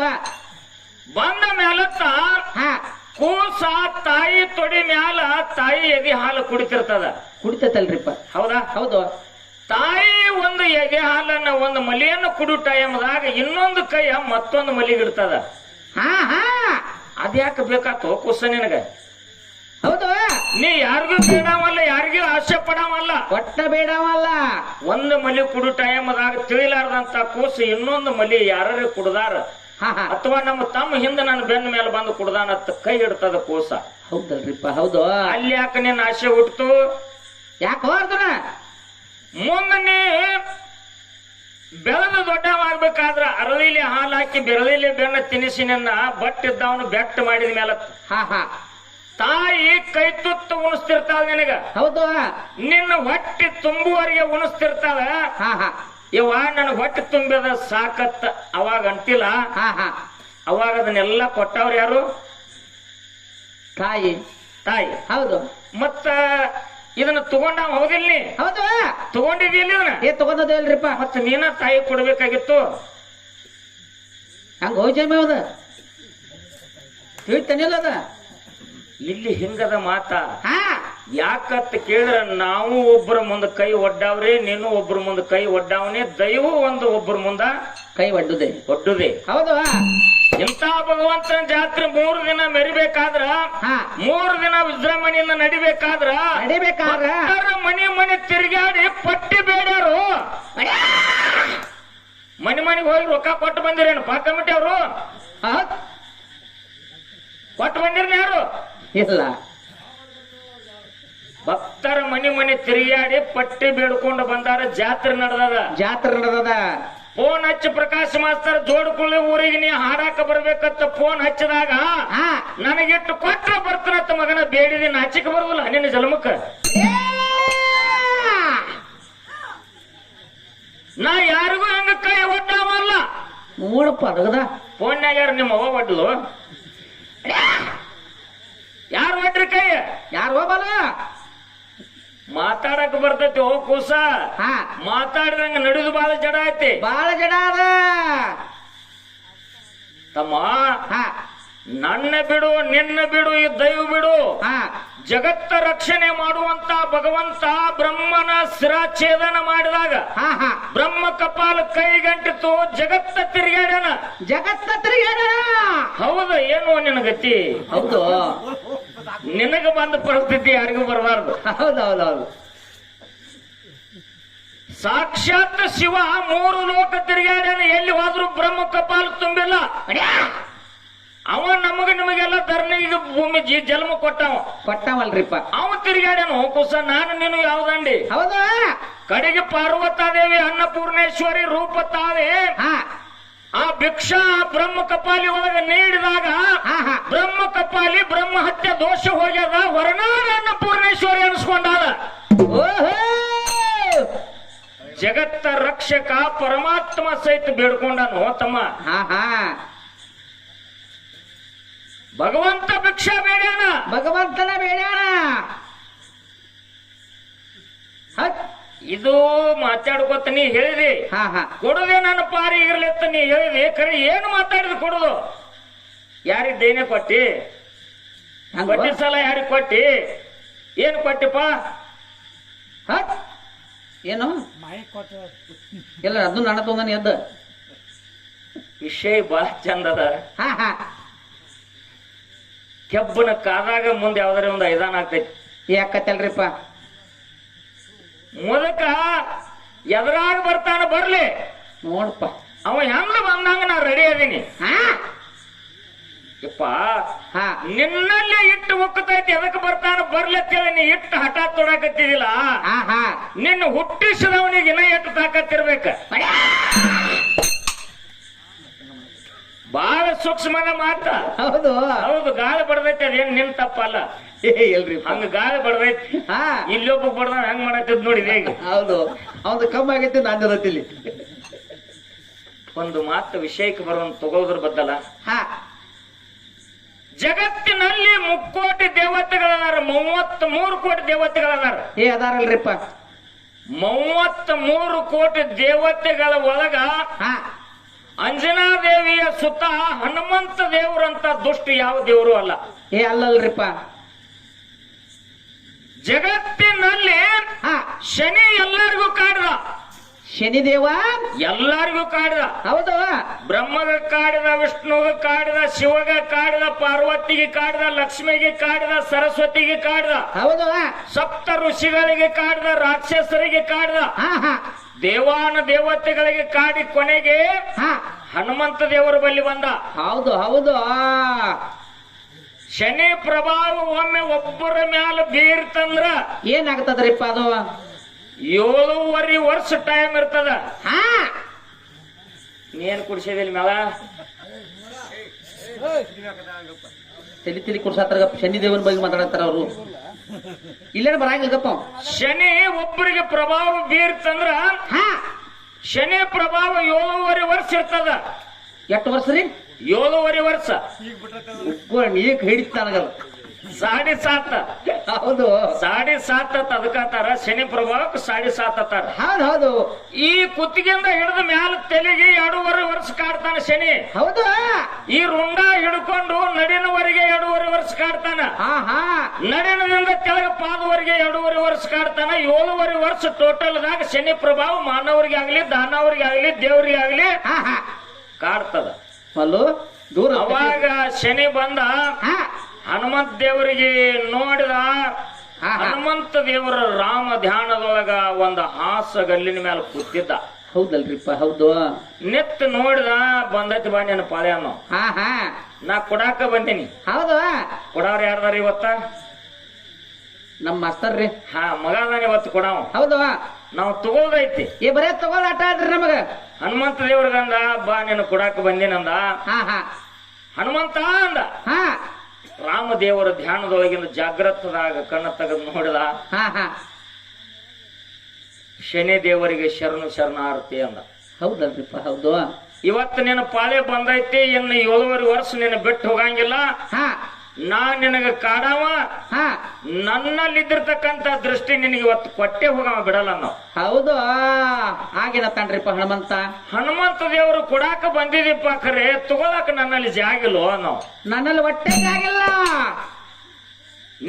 ಬಂದ ಮೇಲತ್ತ ಹಾ ಕೂಸ ತಾಯಿ ತೊಡಿ ಮ್ಯಾಲ ತಾಯಿ ಎದೆ ಹಾಲು ಕುಡಿತಿರ್ತದ. ಕುಡಿತಲ್ರಿಪ್ಪ. ಹೌದಾ? ಹೌದು. ತಾಯಿ ಒಂದು ಎದೆ ಹಾಲನ್ನ ಒಂದು ಮಲಿಯನ್ನು ಕುಡು ಟೈಮ್ದಾಗ ಇನ್ನೊಂದು ಕೈಯ ಮತ್ತೊಂದು ಮಲಿಗಿಡ್ತದ. ಹಾ ಹಾ ಅದ್ಯಾಕೆ ಬೇಕಾತು ಕೂಸ ನಿನಗ? ಹೌದು. ನೀ ಯಾರಿಗೂ ಬೇಡವಲ್ಲ, ಯಾರಿಗೂ ಆಸೆ ಪಡವಲ್ಲ. ಒಟ್ಟ ಬೇಡವಲ್ಲ. ಒಂದು ಮಲಿ ಕುಡು ಟೈಮ್ದಾಗ ತಿಳಿಲಾರ್ದಂತ ಕೂಸು ಇನ್ನೊಂದು ಮಲಿ ಯಾರು ಕುಡ್ದಾರ ಹಾ ಹಾ ಅಥವಾ ನಮ್ಮ ತಮ್ಮ ಹಿಂದೆ ನನ್ನ ಬೆನ್ನ ಮೇಲೆ ಬಂದು ಕುಡ್ದಾನತ್ತ ಕೈ ಇಡ್ತದ ಕೂಸ. ಹೌದಲ್ರಿಪ್ಪ, ಹೌದು. ಅಲ್ಲಿ ಯಾಕೆ ನಿನ್ನ ಆಸೆ ಹುಟ್ಟಿತು? ಯಾಕೆ ಹೋರ್ದನ ಮುಂದೆ ನೀ ಬೆಳೆದು ದೊಡ್ಡವಾಗ್ಬೇಕಾದ್ರ ಅರಳಿಲಿ ಹಾಲು ಹಾಕಿ ಬೆರಳಿಲಿ ಬೆನ್ನ ತಿನಿಸಿ ನಿನ್ನ ಬಟ್ಟಿದ್ದವನು ಬೆಟ್ಟ ಮಾಡಿದ ಮೇಲೆ ಹಾ ಹಾ ತಾಯಿ ಕೈ ತುತ್ತು ಉಣಿಸ್ತಿರ್ತಾಳ ನಿನಗ. ಹೌದು. ನಿನ್ನ ಹೊಟ್ಟೆ ತುಂಬುವರೆಗೆ ಉಣಿಸ್ತಿರ್ತಾಳ. ಹಾ ಹಾ ಇವ ನನ್ ಹೊಟ್ಟೆ ತುಂಬಿದ ಸಾಕತ್ತ ಅವಾಗ ಅಂತಿಲ್ಲ. ಹಾ ಹಾ ಅವಾಗ ಅದನ್ನೆಲ್ಲ ಕೊಟ್ಟವ್ರು ಯಾರು? ತಾಯಿ. ತಾಯಿ. ಹೌದು. ಮತ್ತ ಇದನ್ನ ತಗೊಂಡ ಹೌದಿಲ್ಲ? ಹೌದು. ತಗೊಂಡಿದ್ದಿಲ್ಲ ಇದನ್ನ? ತಗೊಂಡದೇವಲ್ರಿಪ್ಪ. ಮತ್ತ ನೀನ ತಾಯಿ ಕೊಡ್ಬೇಕಾಗಿತ್ತು. ಹಂಗ ಹೋಯ್ತೇಮೆ ಅದ ತಿಳಿತಾನಿಲ್ಲ ಅದ. ಇಲ್ಲಿ ಹಿಂಗದ ಮಾತ. ಹಾ ಯಾಕತ್ ಕೇಳಿದ್ರ ನಾವು ಒಬ್ಬರ ಮುಂದ ಕೈ ಒಡ್ಡಾವ್ರಿ, ನೀನು ಒಬ್ಬರ ಮುಂದ ಕೈ ಒಡ್ಡಾವನೆ, ದೈವ ಒಂದು ಒಬ್ಬರ ಮುಂದ ಕೈ ಒಡ್ಡುದೆ ಒಡ್ಡುದೆ. ಹೌದು. ಇಂಥ ಭಗವಂತನ ಜಾತ್ರೆ 3 ದಿನ ಮೆರಿಬೇಕಾದ್ರ, ಹಾ 3 ದಿನ ವಿಜೃಂಭಣೆಯಿಂದ ನಡಿಬೇಕಾದ್ರ ಮನೆ ಮನೆ ತಿರುಗಾಡಿ ಪಟ್ಟಿ ಬೇಡ್ಯಾರು. ಮನೆಗೆ ಹೋಗಿ ರೊಕ್ಕ ಕೊಟ್ಟು ಬಂದಿರೇನಪ್ಪ ಕಮಿಟಿ ಅವರು? ಕೊಟ್ಟು ಬಂದಿರ್ನ ಯಾರು? ಇಲ್ಲ. ಭಕ್ತರ ಮನೆ ಮನೆ ತಿರುಗಾಡಿ ಪಟ್ಟಿ ಬೇಡ್ಕೊಂಡು ಬಂದಾರ. ಜಾತ್ರೆ ನಡೆದದ. ಜಾತ್ರೆ ನಡೆದದ. ಫೋನ್ ಹಚ್ಚಿ ಪ್ರಕಾಶ್ ಮಾಸ್ತರ್ ಜೋಡ್ಕೊಳ್ಳಿ ಊರಿಗೆ ನೀ ಹಾಡಾಕ ಬರ್ಬೇಕಂತ ಫೋನ್ ಹಚ್ಚಿದಾಗ ಹಾ ನನಗಿಟ್ಟು ಕೊಟ್ರ ಬರ್ತಾನತ್ತ ಮಗನ ಬೇಡಿದಿ ನಾಚಿಕೆ ಬರುದಿಲ್ಲ ನಿನ್ನ ಜನ್ಮಕ್ಕ. ನಾ ಯಾರಿಗೂ ಹಂಗ ಕೈ ಒಡ್ಡವಲ್ಲ ನೋಡಪ್ಪ ಅದಗದ. ಫೋನ್ಯಾಗ ಯಾರು ನಿಮ್ಮ ಅವ್ವ ಒಡ್ಲು? ಯಾರು ಒಡ್ರಿ ಕೈ? ಯಾರು ಹೋಗಲ್ಲ. ಮಾತಾಡಕ್ ಬರ್ತೈತಿ ಹೋ ಕೂಸ. ಹಾ ಮಾತಾಡಿದಂಗ ನಡೆದು ಬಾಳ ಜಡ ಐತಿ. ಬಾಳ ಜಡ ಅದ ತಮ್ಮ. ಹಾ ನನ್ನ ಬಿಡು ನಿನ್ನ ಬಿಡು ಈ ದೈವ ಬಿಡು. ಹಾ ಜಗತ್ತ ರಕ್ಷಣೆ ಮಾಡುವಂತ ಭಗವಂತ ಬ್ರಹ್ಮನ ಶಿರಾಚ್ಛೇದನ ಮಾಡಿದಾಗ ಹಾ ಹಾ ಬ್ರಹ್ಮ ಕಪಾಲ ಕೈಗಂಟಿತು ಜಗತ್ತ ತಿರುಗಾಡ್ಯಾನ. ಜಗತ್ತ ತಿರುಗಾಡ. ಹೌದು ಏನು ನಿನ್ನ ಗತಿ? ಹೌದು ನಿನಗ ಬಂದ ಪರಿಸ್ಥಿತಿ ಯಾರಿಗೂ ಬರಬಾರ್ದು. ಹೌದೌದೌದು. ಸಾಕ್ಷಾತ್ ಶಿವ 3 ಲೋಕ ತಿರುಗಾಡ್ಯಾನ. ಎಲ್ಲಿ ಹೋದ್ರು ಬ್ರಹ್ಮ ಕಪಾಲ ತುಂಬಿಲ್ಲ. ಅವ ನಿಮಗೆಲ್ಲ ಧರಣಿಗೆ ಭೂಮಿ ಜನ್ಮ ಕೊಟ್ಟವ. ಕೊಟ್ಟವಲ್ರಿಪ್ಪ. ಅವ ತಿರುಗಾಡ್ಯಾನ ಕುಸ. ನಾನು ನೀನು ಯಾವ್ದಂಡಿ? ಹೌದು. ಕಡೆಗೆ ಪಾರ್ವತಾದೇವಿ ಅನ್ನಪೂರ್ಣೇಶ್ವರಿ ರೂಪ ತಾಳೆ ಹಾ ಆ ಭಿಕ್ಷಾ ಬ್ರಹ್ಮ ಕಪಾಲಿ ಒಳಗ ನೀಡಿದಾಗ ಹಾ ಹಾ ಬ್ರಹ್ಮ ಕಪಾಲಿ ಬ್ರಹ್ಮ ಹತ್ಯೆ ದೋಷ ಹೋಗ್ಯದ. ಹೊರನಾಡ ಅನ್ನಪೂರ್ಣೇಶ್ವರಿ ಅನ್ಸ್ಕೊಂಡಾದ. ಓಹೋ ಜಗತ್ತ ರಕ್ಷಕ ಪರಮಾತ್ಮ ಸಹಿತ ಬೇಡ್ಕೊಂಡನು ತಮ್ಮ. ಹಾ ಹಾ ಭಗವಂತ ಭಿಕ್ಷಾ ಬೇಡ್ಯಾನ. ಭಗವಂತನ ಬೇಡ್ಯಾಣ. ಇದು ಮಾತಾಡ್ಕೊತ ನೀ ಹೇಳಿದಿ. ಹಾ ಹಾ ಕೊಡುದೇ ನನ್ನ ಪಾರಿ ಇರ್ಲಿತ್ತ ನೀ ಹೇಳಿದಿ. ಕರೆ ಏನು ಮಾತಾಡಿದ ಕೊಡುದು? ಯಾರಿಗ ದೇನೆ ಕೊಟ್ಟಿ? ಕೊಟ್ಟಿ ಸಲ ಯಾರಿಗ ಕೊಟ್ಟಿ? ಏನು ಕೊಟ್ಟಿಪ್ಪ? ಏನು ಎಲ್ಲ ಅದು ನನ್ನ ತೊಂದನಿ ಎದ್ದ ವಿಷಯ ಬಹಳ ಚಂದದ. ಹಾ ಹಾ ಕೆಬ್ಬನ ಕಾದಾಗ ಮುಂದೆ ಯಾವ್ದಾರ ಒಂದು ಐದಾನ ಆಗ್ತೈತಿ. ಯಾಕತ್ತಲ್ರಿಪ್ಪ. ಮೊದಕ ಎದುರಾಗ ಬರ್ತಾನ ಬರ್ಲಿ. ನೋಡಪ್ಪ ಅವ ಹೆಂಗ ಬಂದಂಗ ನಾ ರೆಡಿ ಅದೀನಿ. ಹಾ ಯಪ್ಪ ಹಾ ನಿನ್ನಲ್ಲೇ ಇಟ್ಟು ಒಕ್ಕತೈತಿ. ಎದಕ್ ಬರ್ತಾನ ಬರ್ಲಿ ಅಂತೇಳಿ ನೀ ಇಟ್ಟು ಹಠ ತೊಡಕತ್ತಿದಿಲ್ಲ. ಹಾ ಹಾ ನಿನ್ನ ಹುಟ್ಟಿಸಿದವನಿಗೆ ಇನ್ನ ಎಷ್ಟು ತಾಕತ್ತಿರ್ಬೇಕ. ಬಹಳ ಸೂಕ್ಷ್ಮದ ಮಾತ. ಹೌದು ಹೌದು. ಗಾಳಿ ಬಡದೈತಿ. ಅದೇನ್ ನಿನ್ ತಪ್ಪಲ್ಲ. ಎಲ್ರಿ ಹಂಗ ಗಾಳಿ ಬಡದೈತಿ. ಹಾ ಇಲ್ಲೊಬ್ಬ ಬಡ್ದ ಹೆಂಗ್ ಮಾಡತ್ತಿದ್ ನೋಡಿದೆ ಈಗ. ಹೌದು ಅವನು ಕಮ್ಮಿ ಆಗೈತಿ ನಾನು ಇರತ್ತಿಲ್ಲಿ. ಒಂದು ಮಾತು ವಿಷಯಕ್ಕೆ ಬರುವಂತ ತಗೋದ್ರ ಬದ್ದಲ್ಲ. ಹಾ ಜಗತ್ತಿನಲ್ಲಿ 3 ಕೋಟಿ ದೇವತೆಗಳದಾರ. 33 ಕೋಟಿ ದೇವತೆಗಳದಾರ. ಅದಾರಲ್ರಿಪ್ಪ. 33 ಕೋಟಿ ದೇವತೆಗಳ ಒಳಗ ಹಾ ಅಂಜನಾದೇವಿಯ ಸುತ್ತ ಹನುಮಂತ ದೇವರಂತ ದುಷ್ಟ ಯಾವ ದೇವರು ಅಲ್ಲ. ಅಲ್ಲಲ್ರಿಪ್ಪ. ಜಗತ್ತಿನಲ್ಲಿ ಹಾ ಶನಿ ಎಲ್ಲರಿಗೂ ಕಾಡಿದ. ಶನಿದೇವ ಎಲ್ಲರಿಗೂ ಕಾಡಿದ. ಹೌದು. ಬ್ರಹ್ಮಗ ಕಾಡಿದ, ವಿಷ್ಣುಗ ಕಾಡಿದ, ಶಿವಗ ಕಾಡಿದ, ಪಾರ್ವತಿಗೆ ಕಾಡಿದ, ಲಕ್ಷ್ಮಿಗೆ ಕಾಡಿದ, ಸರಸ್ವತಿಗೆ ಕಾಡಿದ. ಹೌದು. ಸಪ್ತ ಋಷಿಗಳಿಗೆ ಕಾಡಿದ, ರಾಕ್ಷಸರಿಗೆ ಕಾಡಿದ, ಹಾ ಹಾ ದೇವಾನ ದೇವತೆಗಳಿಗೆ ಕಾಡಿ ಕೊನೆಗೆ ಹಾ ಹನುಮಂತ ದೇವರ ಬಳಿ ಬಂದ. ಹೌದು ಹೌದು. ಶನಿ ಪ್ರಭಾವ ಒಮ್ಮೆ ಒಬ್ಬರ ಮ್ಯಾಲ ಬೀರ್ತಂದ್ರ ಏನಾಗ್ತದ್ರಿಪ್ಪ ಅದು? 7.5 ವರ್ಷ ಟೈಮ್ ಇರ್ತದ. ಹಾ ನೀನ್ ಕುಡಿಸಿದಿಲ್ ಮ್ಯಾಲ ತಲಿ ಕುಡ್ಸಾತ್ರ. ಶನಿದೇವನ ಬಗ್ಗೆ ಮಾತಾಡತ್ತಾರ ಅವರು. ಇಲ್ಲೇನ ಬರಂಗಿಲ್ಲಪ್ಪ. ಶನಿ ಒಬ್ಬರಿಗೆ ಪ್ರಭಾವ ಬೀರ್ತಂದ್ರ ಹಾ ಶನಿ ಪ್ರಭಾವ 7.5 ವರ್ಷ ಇರ್ತದ. ಎಷ್ಟು ವರ್ಷ ರೀ? 7.5 ವರ್ಷ. ಈಗ ಹಿಡಿತಾನಗದ 7.5. ಹೌದು 7.5 ಅದಕ್ಕಾತಾರ. ಶನಿ ಪ್ರಭಾವಕ್ಕೆ 7.5 ಅತ್ತಾರ. ಹೌದು ಹೌದು. ಈ ಕುತ್ತಿಗೆಯಿಂದ ಹಿಡಿದ ಮ್ಯಾಲ ತಲೆಗೆ 2.5 ವರ್ಷ ಕಾಡ್ತಾನ ಶನಿ. ಹೌದು. ಈ ರುಂಡ ಹಿಡ್ಕೊಂಡು ನಡಿನವರೆಗೆ 2.5 ವರ್ಷ ಕಾಡ್ತಾನ. ಹಾ ಹಾ ನಡಿನದಿಂದ ಕೆಳಗ ಪಾದವರೆಗೆ 2.5 ವರ್ಷ ಕಾಡ್ತಾನ. 7.5 ವರ್ಷ ಟೋಟಲ್ದಾಗ ಶನಿ ಪ್ರಭಾವ ಮಾನವರಿಗೆ ಆಗ್ಲಿ, ದಾನವರಿಗೆ ಆಗ್ಲಿ, ದೇವರಿಗೆ ಆಗ್ಲಿ ಹಾ ಹಾ ಕಾಡ್ತದ. ಅಲ್ಲೋ ದೂರ. ಅವಾಗ ಶನಿ ಬಂದ ಹಾ ಹನುಮಂತ ದೇವರಿಗೆ ನೋಡಿದ. ಹಾ, ಹಾ. ಹನುಮಂತ ದೇವರ ರಾಮ ಧ್ಯಾನದೊಳಗ ಒಂದು ಹಾಸಗಲ್ಲಿನ ಮೇಲೆ ಕೂತಿದ್ದ. ಹೌದಲ್ರಿಪ್ಪ. ಹೌದು. ನೆತ್ ನೋಡಿದ. ಬಂದೈತಿ ಬಾ ನಿನ್ನ ಪಾಳೆ ಅನ್ನೋ. ಹಾ ಹಾ ನಾ ಕೊಡಾಕ ಬಂದೀನಿ. ಹೌದು. ಕೊಡವ್ರ ಯಾರ್ದಾರ ಇವತ್ತ? ನಮ್ಮ ಮಾಸ್ತರ್ರಿ. ಹಾ ಮಗ ಅದಾನ ಇವತ್ತು ಕೊಡವ. ಹೌದು. ನಾವು ತಗೋದೈತಿ. ಏ ಬರೇ ತಗೋದ್ ಆಟ ಆಡ್ರಿ ನಮಗ. ಹನುಮಂತ ದೇವ್ರಿಗಂದ ಬಾ ನೀನು ಕೊಡಾಕ ಬಂದಿನಂದ. ಹಾ ಹಾ ಹನುಮಂತ ಅಂದ. ಹಾ ರಾಮದೇವರ ಧ್ಯಾನದೊಳಗಿನ ಜಾಗ್ರತದಾಗ ಕಣ್ಣು ತೆಗೆದು ನೋಡಿದ. ಹಾ ಹಾ ಶನಿ ದೇವರಿಗೆ ಶರಣಾರ್ಥಿ ಅಂದ. ಹೌದಲ್ರಿಪ್ಪ ಹೌದು. ಇವತ್ತು ನಿನ್ನ ಪಾಳೆ ಬಂದೈತಿ, ಇನ್ನು 7.5 ವರ್ಷ ನಿನ್ನ ಬಿಟ್ಟು ಹೋಗಂಗಿಲ್ಲ. ಹಾ ನಾ ನಿನಗ ಕಾಡವ, ಹಾ ನನ್ನಲ್ಲಿದ್ದಿರ್ತಕ್ಕಂತ ದೃಷ್ಟಿ ನಿನಗೆ ಇವತ್ತು ಕೊಟ್ಟೆ ಹೋಗವ, ಬಿಡಲ್ಲ ನಾವು. ಹೌದು. ಆಗೇನತ್ತಾನ್ರಿಪ್ಪ ಹನುಮಂತ. ಹನುಮಂತ ದೇವರು ಕೊಡಾಕ ಬಂದಿದೀಪ, ಖರೆ ತಗೊಳಕ ನನ್ನಲ್ಲಿ ಜಾಗಿಲ್ವೋ ನಾವು. ನನ್ನಲ್ಲಿ ಹೊಟ್ಟೆ ಆಗಿಲ್ಲ.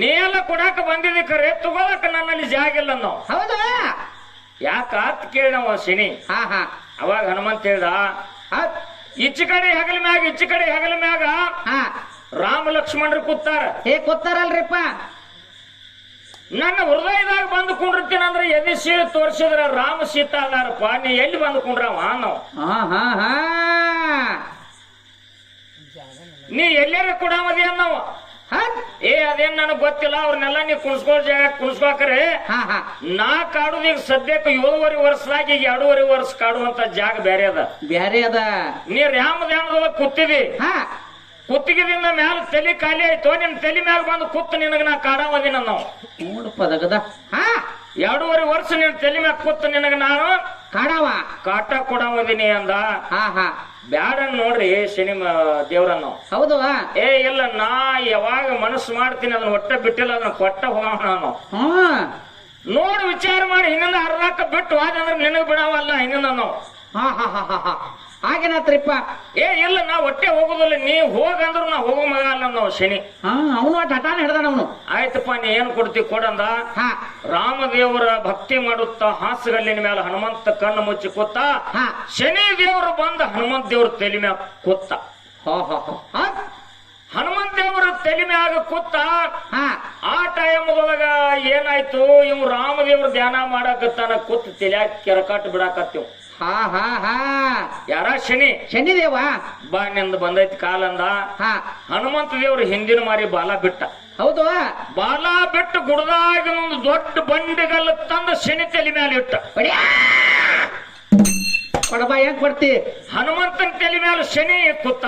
ನೀ ಎಲ್ಲ ಕೊಡಾಕ ಬಂದಿದಿ, ಖರೆ ತಗೊಳಕ ನನ್ನಲ್ಲಿ ಜಾಗಿಲ್ಲ ನಾವು. ಹೌದು. ಯಾಕ ಅಂತ ಕೇಳವ ಶನಿ. ಹಾ ಹಾ ಅವಾಗ ಹನುಮಂತ ಹೇಳ್ದ, ಈಚೆ ಕಡೆ ಹೆಗಲ ಮ್ಯಾಗ ಈಚೆ ಕಡೆ ಹೆಗಲ ಮ್ಯಾಗ ಹಾ ರಾಮ ಲಕ್ಷ್ಮಣರು ಕೂತಾರ. ಕೂತಾರಲ್ರಿಪ್ಪ. ನನ್ನ ಹೃದಯದಾಗ ಬಂದು ಕುಂಡಿರ್ತೀನಿ ಅಂದ್ರೆ ಎದೆ ಸೀಳು ತೋರಿಸಿದ್ರ ರಾಮ ಸೀತಾ ಅದಾರಪ್ಪ. ನೀ ಎಲ್ಲಿ ಬಂದು ಕುಂಡ್ರವ ನಾವು. ನೀ ಎಲ್ಲಾರ ಕೊಡಾಮದಿ ಅನ್ನವ. ಏ ಅದೇನ್ ನನಗ್ ಗೊತ್ತಿಲ್ಲ, ಅವ್ರನ್ನೆಲ್ಲ ನೀ ಕುಣಿಸ್ಕೋ ಜಾಗ ಕುಣಿಸ್ಕೋಕ್ರೆ. ನಾ ಕಾಡುದ ಈಗ ಸದ್ಯಕ್ಕೆ 7.5 ವರ್ಷದಾಗ ಈಗ 2.5 ವರ್ಷ ಕಾಡುವಂತ ಜಾಗ ಬೇರೆ ಅದ. ಬ್ಯಾರೆ ಅದ. ನೀ ರಾಮಧ್ಯಾನದೊಳಗ ಕೂತಿದಿ, ಕುತ್ತಿಗೆದಿಂದ ಮ್ಯಾಲ ತಲೆ ಖಾಲಿ ಆಯ್ತು, ನಿನ್ ತಲೆ ಮ್ಯಾಲ ಬಂದು ಕೂತ್ ನಿನಗ ನಾ ಕಾಡಾಮದಿನ ನಾವು. ನೋಡಪ್ಪ ದಗದ. 2.5 ವರ್ಷ ನಿನ್ ತಲೆ ಮ್ಯಾಗ ಕೂತ್ ನಿನಗ ನಾನು ಕಾಟ ಕೊಡಾಮದಿನಿ ಅಂದ. ಬ್ಯಾಡ ನೋಡ್ರಿ ಶನಿ ದೇವ್ರನ್ನು. ಹೌದು. ಏ ಇಲ್ಲ, ನಾ ಯಾವಾಗ ಮನಸ್ಸು ಮಾಡ್ತೀನಿ ಅದನ್ನ ಒಟ್ಟ ಬಿಟ್ಟಿಲ್ಲ, ಅದನ್ನ ಕೊಟ್ಟ ಹೋಗವ ನಾನು. ನೋಡಿ ವಿಚಾರ ಮಾಡಿ ಹಿಂದಿಂದ ಅರ್ಧಕ್ಕ ಬಿಟ್ಟು ಹೋದಂದ್ರೆ ನಿನಗ್ ಬಿಡವಲ್ಲ ಹಿಂದಿಂದ ನಾವು. ಹಾಗೇನಾತ್ರಿಪ್ಪ. ಏ ಇಲ್ಲ, ನಾ ಒಟ್ಟೆ ಹೋಗುದಿಲ್ಲ, ನೀ ಹೋಗಂದ್ರು ನಾ ಹೋಗೋ ಮಗ ಅಲ್ಲ ನಾವು ಶನಿ. ಅವನು ಹಠಾನ ಹಿಡ್ದಾನ ಅವನು. ಆಯ್ತಪ್ಪ, ನೀ ಏನ್ ಕೊಡ್ತಿ ಕೊಡಂದ. ರಾಮದೇವರ ಭಕ್ತಿ ಮಾಡುತ್ತಾ ಹಾಸಗಲ್ಲಿನ ಮೇಲೆ ಹನುಮಂತ ಕಣ್ಣು ಮುಚ್ಚಿ ಕೂತ. ಶನಿ ದೇವರು ಬಂದ ಹನುಮಂತ ದೇವ್ರ ತಲೆ ಮ್ಯಾಗ ಕೂತ. ಹನುಮಂತ ದೇವರ ತಲೆ ಮ್ಯಾಗ ಕೂತ. ಆ ಟೈಮದೊಳಗ ಏನಾಯ್ತು, ಇವ್ ರಾಮದೇವ್ರ ಧ್ಯಾನ ಮಾಡಾಕತ್ತಾನ, ಕೂತ್ ತಲೆಯಾಗ ಕೆರಕಾಟ್ ಬಿಡಾಕತ್ತೀವ್. ಯಾರ ಶನಿ ದೇವ ಬಾ ನಿಂದ ಬಂದೈತಿ ಕಾಲಂದ. ಹನುಮಂತ ದೇವ್ರ ಹಿಂದಿನ ಮಾರಿ ಬಾಲ ಬಿಟ್ಟ. ಹೌದು. ಬಾಲ ಬಿಟ್ಟು ಗುಡದಾಗಿನ ಒಂದು ದೊಡ್ಡ ಬಂಡಿಗಲ್ಲ ತಂದ ಶನಿ ತಲೆ ಮ್ಯಾಲ ಇಟ್ಟ. ಕೊಡಬಾ, ಹೆಂಗ್ ಕೊಡ್ತಿ? ಹನುಮಂತನ ತಲೆ ಮ್ಯಾಲ ಶನಿ ಕೂತ.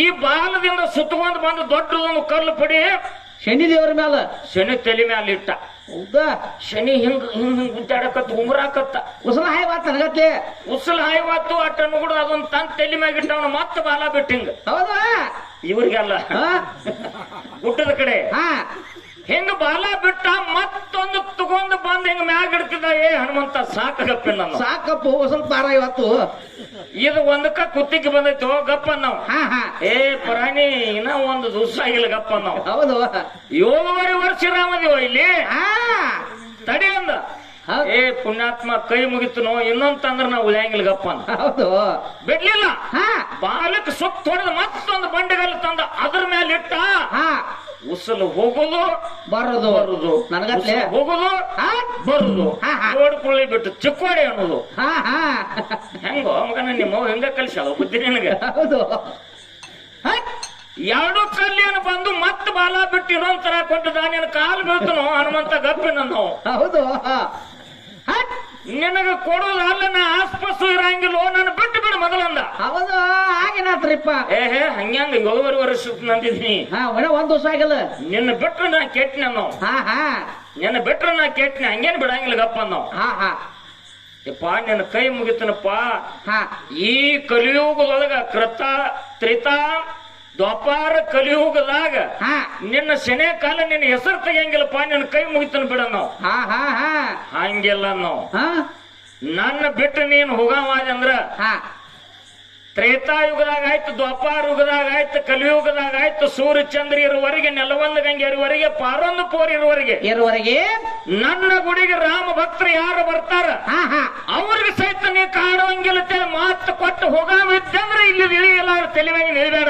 ಈ ಬಾಲದಿಂದ ಸುತ್ತಕೊಂಡ್ ಬಂದು ದೊಡ್ಡದೊಂದು ಕಲ್ಲು ಪಡಿ ಶನಿ ದೇವ್ರ ಮ್ಯಾಲ ಶನಿ ತಲೆ ಮ್ಯಾಲ ಇಟ್ಟ. ಹೌದಾ? ಶನಿ ಹಿಂಗ್ ಹಿಂಗ್ ಗುದ್ದಾಡಕತ್ತ, ಉಮ್ರಾಕತ್ತ. ಉಸಲ ಹಾಯ್ವಾತ್ ನನಗತ್ತೆ. ಉಸಲ ಹಾಯ್ವಾತು ಅಟ್ಟ ನುಗುಡ ಅದೊಂದು ತಂದ್ ತಲೆ ಮ್ಯಾಗ ಇಟ್ಟವನ ಮತ್ತ ಬಾಲ ಬಿಟ್ಟು ಹಿಂಗ. ಹೌದಾ? ಇವ್ರಿಗೆಲ್ಲ ಗುಡ್ಡದ ಕಡೆ ಹಿಂಗ ಬಾಲ ಬಿಟ್ಟ, ಮತ್ತೊಂದು ತಗೊಂಡು ಬಂದ್ ಹಿಂಗ ಮ್ಯಾಗ ಇಡ್ತಿದ್ದ. ಏ ಹನುಮಂತ ಸಾಕಗಪ್ಪ ನಾನು. ಸಾಕಪ್ಪು, ಸ್ವಲ್ಪ ಬಾರ ಇವತ್ತು. ಇದು ಒಂದಕ್ಕ ಕುತ್ತಿಗೆ ಬಂದೈತಿ, ಗಪ್ಪ ನಾವು. ಏ ಪರಾಣಿ ಇನ್ನ ಒಂದು ದಿವಸ ಆಗಿಲ್ಲ, ಗಪ್ಪ ನಾವು. ಹೌದು. 7.5 ವರ್ಷ ರಾಮದೇವ ಇಲ್ಲಿ ತಡಿ ಅಂದ. ಏ ಪುಣ್ಯಾತ್ಮ ಕೈ ಮುಗಿತನೋ ಇನ್ನೊಂತಂದ್ರ ನಾವು ಉಳಿಯಂಗಿಲ್ಲ, ಗಪ್ಪ ಅಂದ. ಹೌದು. ಬಿಡ್ಲಿಲ್ಲ. ಬಾಲಕ್ ಸುತ್ತ ಹೊಡೆದ ಮತ್ತೊಂದು ಬಂಡೆಗಲ್ಲು ತಂದ ಅದ್ರ ಮೇಲೆ ಇಟ್ಟ. ಉಸಲು ಹೋಗುದು ಬರುದು ನನಗತ್ಲೆ, ಹೋಗುದು ಬರುದು, ಓಡ್ಕೊಳ್ಳಿ ಬಿಟ್ಟು ಚಿಕ್ಕೋಡಿ ಅನ್ನೋದು. ಹೆಂಗೋ ಮಗನ ನಿಮ್ಮ ಹೆಂಗ ಕಲಿಸಲ್ಲ ಬುದ್ಧಿ ನಿನಗೆ. ಹೌದು. 2 ಕಲ್ಲೇನು ಬಂದು ಮತ್ತ ಬಾಲ ಬಿಟ್ಟು ಇನ್ನೊಂದರ ಕೊಟ್ಟದ. ನೀನು ಕಾಲು ಬೀಳ್ತನೋ ಹನುಮಂತ ಗಪ್ಪಿನ ನಾವು. ಹೌದು. ನಿನಗ ಕೊಡೋದು ಅಲ್ಲ, ನಾ ಆಸ್ಪಸ್ಸು ಇರಂಗಿಲ್ಲೋ, ನಾನು ಬಿಟ್ಟು ಬಿಡು ಮೊದಲಂದ. ಹೌದು. ಆಗೇನಾತ್ರಿಪ್ಪ. ಹಂಗ್ಯಾಂಗ 7.5 ವರ್ಷ ನಂದಿದ್ನಿ. ಒಂದ್ ದಿವಸ ಆಗಿಲ್ಲ. ನಿನ್ನ ಬಿಟ್ರು ನಾ ಕೆಟ್ಟ ನಾವು. ನಿನ್ನ ಬಿಟ್ರು ನಾ ಕೆಟ್ಟನೆ, ಹಂಗೇನ್ ಬಿಡಂಗಿಲ್ಲ ಗಪ್ಪ ನಾವು. ಯಪ್ಪ ನಿನ್ನ ಕೈ ಮುಗಿತನಪ್ಪ. ಈ ಕಲಿಯುಗದೊಳಗ ತ್ರೇತಾ ದ್ವಾಪಾರ ಕಲಿಯುಗದಾಗ ನಿನ್ನ ಶನೇ ಕಾಲ ನಿನ್ನ ಹೆಸರು ತೆಗಿಯಂಗಿಲ್ಲಪ್ಪ, ನಿನ್ನ ಕೈ ಮುಗಿತನ ಬಿಡ ನಾವು. ಹಂಗಿಲ್ಲ ನಾವು. ನನ್ನ ಬಿಟ್ಟು ನೀನ್ ಹೋಗವಾದಂದ್ರ ತ್ರೇತಾಯುಗದಾಗ ಆಯ್ತು, ದ್ವಾಪಾರ ಯುಗದಾಗ ಆಯ್ತು, ಕಲಿಯುಗದಾಗ ಆಯ್ತು, ಸೂರ್ಯ ಚಂದ್ರ ಇರುವರೆಗೆ, ನೆಲವಂದ ಗಂಗೆ ಇರುವರೆಗೆ, ಪಾರೊಂದು ಪೋರ್ ಇರುವರೆಗೆ ನನ್ನ ಗುಡಿಗೆ ರಾಮ ಭಕ್ತರು ಯಾರು ಬರ್ತಾರ ಅವ್ರಿಗೆ ಸಹಿತ ನೀ ಕಾಡುವಂಗಿಲ್ಲ. ಮಾತು ಕೊಟ್ಟು ಹೋಗವಿದ್ದಂದ್ರೆ ಇಲ್ಲಿ ಇಳಿಯಲ್ಲ, ತಲೆವಾಗಿ ನಿಲ್ಬೇಡ.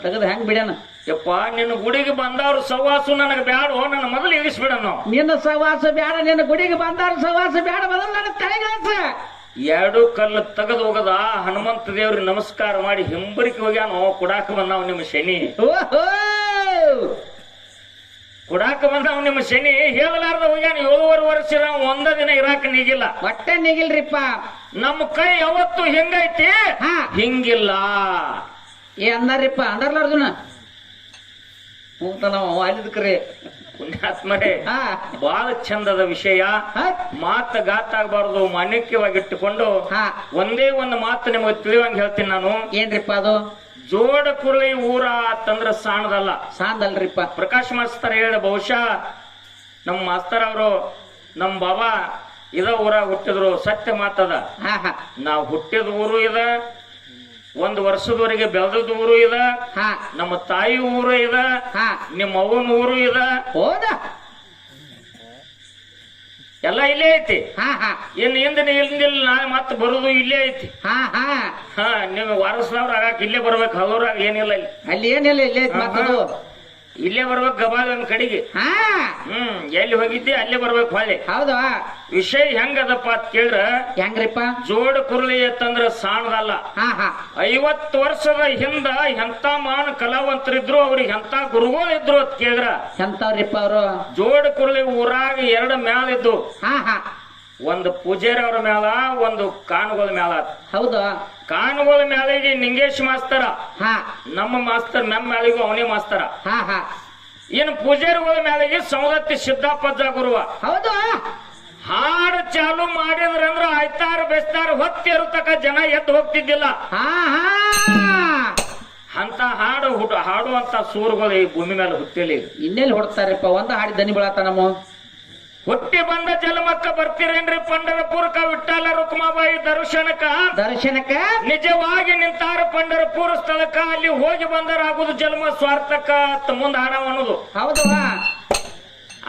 ತೆಗೆದು ಹೆಂಗ್ ಬಿಡ್ಯಾನ. ಯಪ್ಪ ನಿನ್ನ ಗುಡಿಗೆ ಬಂದವ್ರು ಸವಾಸು ನನಗೆ ಬ್ಯಾಡೋ, ನನ್ನ ಮೊದಲು ಇಳಿಸ್ಬಿಡ ನಾವು. ನಿನ್ನ ಸವಾಸ ಬ್ಯಾಡ, ನಿನ್ನ ಗುಡಿಗೆ ಬಂದವ್ರ ಸವಾಸ ಬ್ಯಾಡ, ಮೊದಲು ನನ್ನ ತಲೆಗಾಸ. 2 ಕಲ್ಲು ತೆಗೆದು ಹೋಗದ ಹನುಮಂತ ದೇವ್ರಿಗೆ ನಮಸ್ಕಾರ ಮಾಡಿ ಹಿಂಬರಿಕೆ ಹೋಗ್ಯಾನೋ, ಕೊಡಾಕ ಬಂದಾವ್ ನಿಮ್ಮ ಶನಿ. ಕುಡಾಕ ಬಂದವ್ ನಿಮ್ಮ ಶನಿ ಹೇಳಲಾರ್ದ ಹೋಗ್ಯಾನ 7.5 ವರ್ಷ ಒಂದ ದಿನ ಇರಾಕ ನೀಗಿಲ್ಲ ಹೊಟ್ಟೆ ನೀಗಿಲ್ರಿಪ್ಪ. ನಮ್ಮ ಕೈ ಯಾವತ್ತು ಹೆಂಗೈತಿ ಹಾ ಹಿಂಗಿಲ್ಲ. ಅಂದಾರಿಪ್ಪ ಅಂದಾರ್ಲಾರ್ದುನ ನಾವು ಅಲ್ಲಿದ್ಕ್ರಿ ಪುಣ್ಯಾತ್ಮರೇ ಹಾ ಬಹಳ ಚಂದದ ವಿಷಯ. ಹಾ ಮಾತು ಗಾತಾಗಬಾರ್ದು, ಮಾಣಿಕ್ಯವಾಗಿಟ್ಟುಕೊಂಡು ಹಾ ಒಂದೇ ಒಂದು ಮಾತು ನಿಮಗೆ ತಿಳಿಯುವಂಗ ಹೇಳ್ತೀನಿ ನಾನು. ಏನ್ರಿಪ್ಪ ಅದು? ಜೋಡ ಕುರುಳಿ ಊರ ಅಂತಂದ್ರ ಸಾಣದಲ್ಲ. ಸಾಂದಲ್ರಿಪ್ಪ. ಪ್ರಕಾಶ್ ಮಾಸ್ತರ್ ಹೇಳ ಬಹುಶಃ ನಮ್ಮ ಮಾಸ್ತರ್ ಅವರು ನಮ್ಮ ಬಾಬಾ ಇದ ಊರಾಗ ಹುಟ್ಟಿದ್ರು. ಸತ್ಯ ಮಾತದ. ಹಾ ಹಾ ನಾವು ಹುಟ್ಟಿದ ಊರು ಇದ, 1 ವರ್ಷದವರೆಗೆ ಬೆಳೆದ ಊರು ಇದ, ಹಾ ನಮ್ಮ ತಾಯಿ ಊರು ಇದ, ಹಾ ನಿಮ್ಮ ಅವ್ವನ ಊರು ಇದ, ಹೌದಾ? ಎಲ್ಲ ಇಲ್ಲೇ ಐತಿ. ಹಾ ಹಾ ಇನ್ ಹಿಂದಿಲ್ಲ ನಾಳೆ ಮತ್ತೆ ಬರುದು ಇಲ್ಲೇ ಐತಿ. ಹಾ ಹಾ ಹಾ ನೀವು ವಾರಸ್ದವ್ರ ಆಗಾಕ ಇಲ್ಲೇ ಬರ್ಬೇಕು. ಹಗೂರಾಗ ಏನಿಲ್ಲ ಇಲ್ಲಿ. ಅಲ್ಲಿ ಏನಿಲ್ಲ ಇಲ್ಲೇ ಐತ್ ಮಾತದು. ಇಲ್ಲೇ ಬರ್ಬೇಕು ಗಬಾಲ್ ಒಂದ್ ಕಡೆಗೆ. ಹಾ ಎಲ್ಲಿ ಹೋಗಿದ್ದೆ ಅಲ್ಲೇ ಬರ್ಬೇಕು ಹೊಳ್ಳಿ. ಹೌದಾ? ವಿಷಯ ಹೆಂಗದಪ್ಪ ಅಂತ ಕೇಳ್ರ, ಹೆಂಗ್ರಿಪ್ಪ? ಜೋಡ ಕುರುಳಿ ಅಂತಂದ್ರ ಸಾಣದಲ್ಲ. ಹಾ ಹಾ 50 ವರ್ಷದ ಹಿಂದ ಎಂತ ಮಾನ ಕಲಾವಂತರಿದ್ರು, ಅವ್ರಿಗೆ ಎಂತ ಗುರುಗಳು ಇದ್ರು ಅಂತ ಕೇಳ್ರ, ಎಂತವ್ರಿಪ್ಪ ಅವರು? ಜೋಡ ಕುರುಳಿ ಊರಾಗ 2 ಮ್ಯಾಲ ಇದ್ದು. ಹಾ ಹಾ ಒಂದು ಪೂಜಾರಿ ಅವ್ರ ಮ್ಯಾಲ, ಒಂದು ಕಾನುಗಳ ಮ್ಯಾಲ. ಹೌದಾ? ಕಾನುಗಳ ಮ್ಯಾಲಿಗೆ ನಿಂಗೇಶ್ ಮಾಸ್ತರ, ಹಾ ನಮ್ಮ ಮಾಸ್ತರ್, ನಮ್ಮ ಮ್ಯಾಲಿಗೂ ಅವನೇ ಮಾಸ್ತರ. ಹಾ ಹಾ ಇನ್ನು ಪೂಜಾರಿಗಳ ಮ್ಯಾಲಿಗೆ ಸೌದತ್ತಿ ಸಿದ್ದಪ್ಪಜ್ಜ ಗುರುವ. ಹೌದು. ಹಾಡು ಚಾಲು ಮಾಡಿದ್ರಂದ್ರ ಆಯ್ತಾರ ಬೆಸ್ತಾರ ಹೊತ್ತಿರತಕ್ಕ ಜನ ಎದ್ದು ಹೋಗ್ತಿದ್ದಿಲ್ಲ. ಹಾ ಹಾ ಅಂತ ಹಾಡುವಂತ ಸೂರುಗಳು ಈ ಭೂಮಿ ಮೇಲೆ ಹುಟ್ಟಿಲಿ. ಇನ್ನೆಲ್ಲಿ ಹೊಡ್ತಾರಪ್ಪ? ಒಂದು ಹಾಡಿ ದನಿ ಬೆಳತ ನಮ್ಮ ಹುಟ್ಟಿ ಬಂದ ಜನ್ಮಕ್ಕ ಬರ್ತೀರೇನ್ರಿ ಪಂಡರಪುರಕ ವಿಠ್ಠಲ ರುಕ್ಮಾಬಾಯಿ ದರ್ಶನಕ್ಕ ನಿಜವಾಗಿ ನಿಂತಾರ ಪಂಡರಪುರ ಸ್ಥಳಕ್ಕ. ಅಲ್ಲಿ ಹೋಗಿ ಬಂದರಾಗುದು ಜನ್ಮ ಸ್ವಾರ್ಥಕ್ಕ ಮುಂದ ಹಾಡವ ಅನ್ನೋದು. ಹೌದು.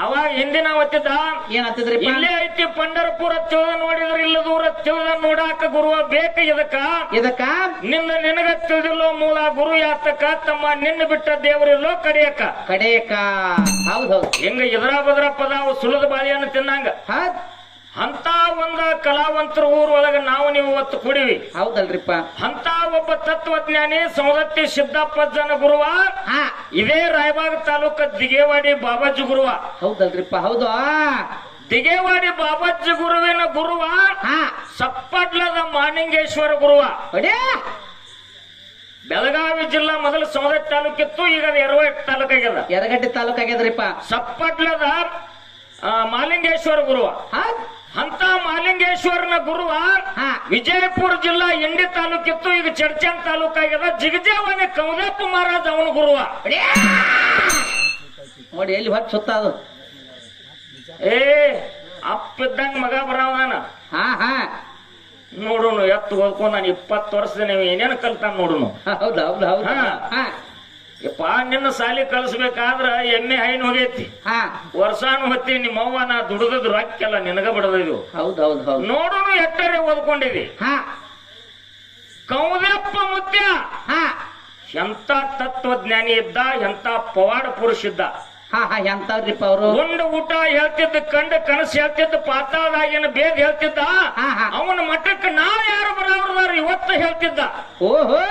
ಅವಾಗ ಹಿಂದಿನ ಹೊತ್ತಿದ್ದ ಏನಂತಿದ್ರಿ? ಇಲ್ಲೇ ಐತಿ ಪಂಡರಪುರ ತಿಳಿದ ನೋಡಿದ್ರ ಇಲ್ಲ ದೂರ ತಿಳಿದ ನೋಡಾಕ ಗುರುವ ಬೇಕ ಇದಕ್ಕ ನಿನಗ ತಿಳಿದಿಲ್ಲೋ ಮೂಲ ಗುರು ಯಾತಕ ತಮ್ಮ ನಿನ್ನ ಬಿಟ್ಟ ದೇವರಿಲ್ಲೋ ಕಡಿಯಕ. ಹೌದು. ಹಿಂಗ ಇದ್ರ ಬದ್ರ ಪದ ಸುಲದ ಬಾಳಿಯನ್ನು ತಿನ್ನಂಗ ಅಂತ ಒಂದ ಕಲಾವಂತರ ಊರೊಳಗ ನಾವು ನೀವು ಒತ್ತು ಕೂಡಿವಿ. ಹೌದಲ್ರಿಪ್ಪ. ಅಂತ ಒಬ್ಬ ತತ್ವಜ್ಞಾನಿ ಸೌದತ್ತಿ ಸಿದ್ದಪ್ಪಜ್ಜನ ಗುರುವ, ಇದೇ ರಾಯಬಾಗ ತಾಲೂಕ ದಿಗೇವಾಡಿ ಬಾಬಾಜಿ ಗುರುವ. ಹೌದಲ್ರಿಪ್ಪ. ಹೌದು. ದಿಗೇವಾಡಿ ಬಾಬಾಜಿ ಗುರುವಿನ ಗುರುವ ಸಪ್ಪಡ್ಲದ ಮಾನಿಂಗೇಶ್ವರ ಗುರುವ. ಬೆಳಗಾವಿ ಜಿಲ್ಲಾ ಮೊದಲು ಸೌದತ್ತಿ ತಾಲೂಕಿತ್ತು, ಈಗ ಯರಗಟ್ಟಿ ತಾಲೂಕಾಗ್ಯದ. ಯರಗಟ್ಟಿ ತಾಲೂಕಾಗ್ಯದ್ರಿಪ್ಪ. ಸಪ್ಪಡ್ಲದ ಮಾಲಿಂಗೇಶ್ವರ ಗುರುವ. ಅಂತ ಮಾಲಿಂಗೇಶ್ವರನ ಗುರುವ ವಿಜಯಪುರ ಜಿಲ್ಲಾ ಇಂಡಿ ತಾಲೂಕಿತ್ತು, ಈಗ ಚಡ್ಚನ್ ತಾಲೂಕಾಗ್ಯದ. ಜಿಗಜಾವನೆ ಕೌದಪ್ಪ ಮಹಾರಾಜ್ ಅವನ ಗುರುವ. ನೋಡಿ ಎಲ್ಲಿ ಹೊತ್ತು ಸುತ್ತ ಅದು. ಅಪ್ಪಿದ್ದಂಗ ಮಗ ಬರವನ. ಹಾ ಹಾ ನೋಡುನು ಎತ್ತು ಓದ್ಕೊಂಡ್ ನಾನು 20 ವರ್ಷದ ನೀವು ಏನೇನು ಕಲ್ತಾನ ನೋಡುನು. ಹೌದು ಹೌದು ಹೌದು. ಯಪ್ಪ ನಿನ್ನ ಸಾಲಿ ಕಳಿಸ್ಬೇಕಾದ್ರ ಎಮ್ಮೆ ಹೈನ್ ಹೋಗೈತಿ, ವರ್ಷಾನು ಹೊತ್ತಿ ನಿಮ್ಮವ್ವ ನಾ ದುಡಿದ್ ರೊಕ್ಕೆಲ್ಲ ನಿನಗ ಬಿಡದಿದ್ವು. ಹೌದೌದು. ನೋಡುನು ಎಟ್ಟರೆ ಓದ್ಕೊಂಡಿದಿ. ಕೌದಪ್ಪ ಮುತ್ಯ ಎಂತ ತತ್ವಜ್ಞಾನಿ ಇದ್ದ, ಎಂತ ಪವಾಡ ಪುರುಷ ಇದ್ದ. ಎಂತವ್ರಿಪ್ಪ ಅವರು? ಉಂಡು ಊಟ ಹೇಳ್ತಿದ್ದ, ಕಂಡ ಕನಸು ಹೇಳ್ತಿದ್ದ, ಪಾತಾಳಾಗಿನ ಬೇಗ ಹೇಳ್ತಿದ್ದ. ಅವನ ಮಠಕ್ಕೆ ನಾಳೆ ಯಾರು ಬರೋರು ಇವತ್ತು ಹೇಳ್ತಿದ್ದ. ಓಹೋ,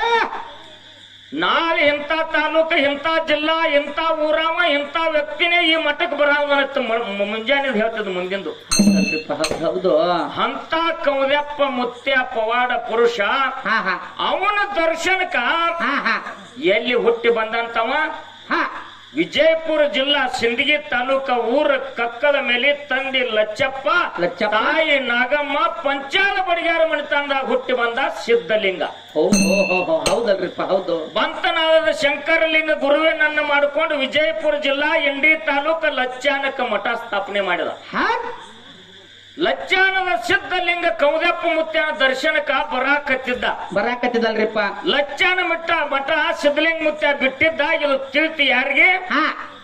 ನಾಳೆ ಇಂಥ ತಾಲೂಕು, ಇಂಥ ಜಿಲ್ಲಾ, ಇಂಥ ಊರಾವ, ಇಂಥ ವ್ಯಕ್ತಿನೇ ಈ ಮಠಕ್ಕೆ ಬರಾವನತ್ತ ಮುಂಜಾನೆ ಹೇಳ್ತಿದ್ದ ಮುಂದಿಂದು. ಹೌದು. ಅಂತ ಕೌದಪ್ಪ ಮುತ್ಯ ಪವಾಡ ಪುರುಷ. ಅವನ ದರ್ಶನಕ್ಕ ಎಲ್ಲಿ ಹುಟ್ಟಿ ಬಂದಂತವ? ವಿಜಯಪುರ ಜಿಲ್ಲಾ ಸಿಂದಗಿ ತಾಲೂಕ ಊರ ಕಕ್ಕಲ ಮೇಲೆ ತಂದೆ ಲಚ್ಚಪ್ಪ, ತಾಯಿ ನಾಗಮ್ಮ, ಪಂಚಾಲ ಬಡಿಗಾರ ಮಣಿತಂದಾಗ ಹುಟ್ಟಿ ಬಂದ ಸಿದ್ಧಲಿಂಗ. ಹೌದಲ್ರಿಪ್ಪ. ಹೌದು. ಬಂತನಾದ ಶಂಕರಲಿಂಗ ಗುರುವಿನನ್ನ ಮಾಡಿಕೊಂಡು ವಿಜಯಪುರ ಜಿಲ್ಲಾ ಇಂಡಿ ತಾಲೂಕ ಲಚ್ಚಾನಕ ಮಠ ಸ್ಥಾಪನೆ ಮಾಡಿದ. ಲಚ್ಚಾನದ ಸಿದ್ಧಲಿಂಗ ಕೌದಪ್ಪ ಮುತ್ಯನ ದರ್ಶನಕ್ಕ ಬರಾಕತ್ತಿದ್ದಲ್ರಿಪ್ಪ. ಲಚ್ಚಾನ ಮಠ ಸಿದ್ಧಲಿಂಗ ಮುತ್ಯ ಬಿಟ್ಟಿದ್ದ. ಇದು ತಿಳಿತಿ ಯಾರಿಗೆ?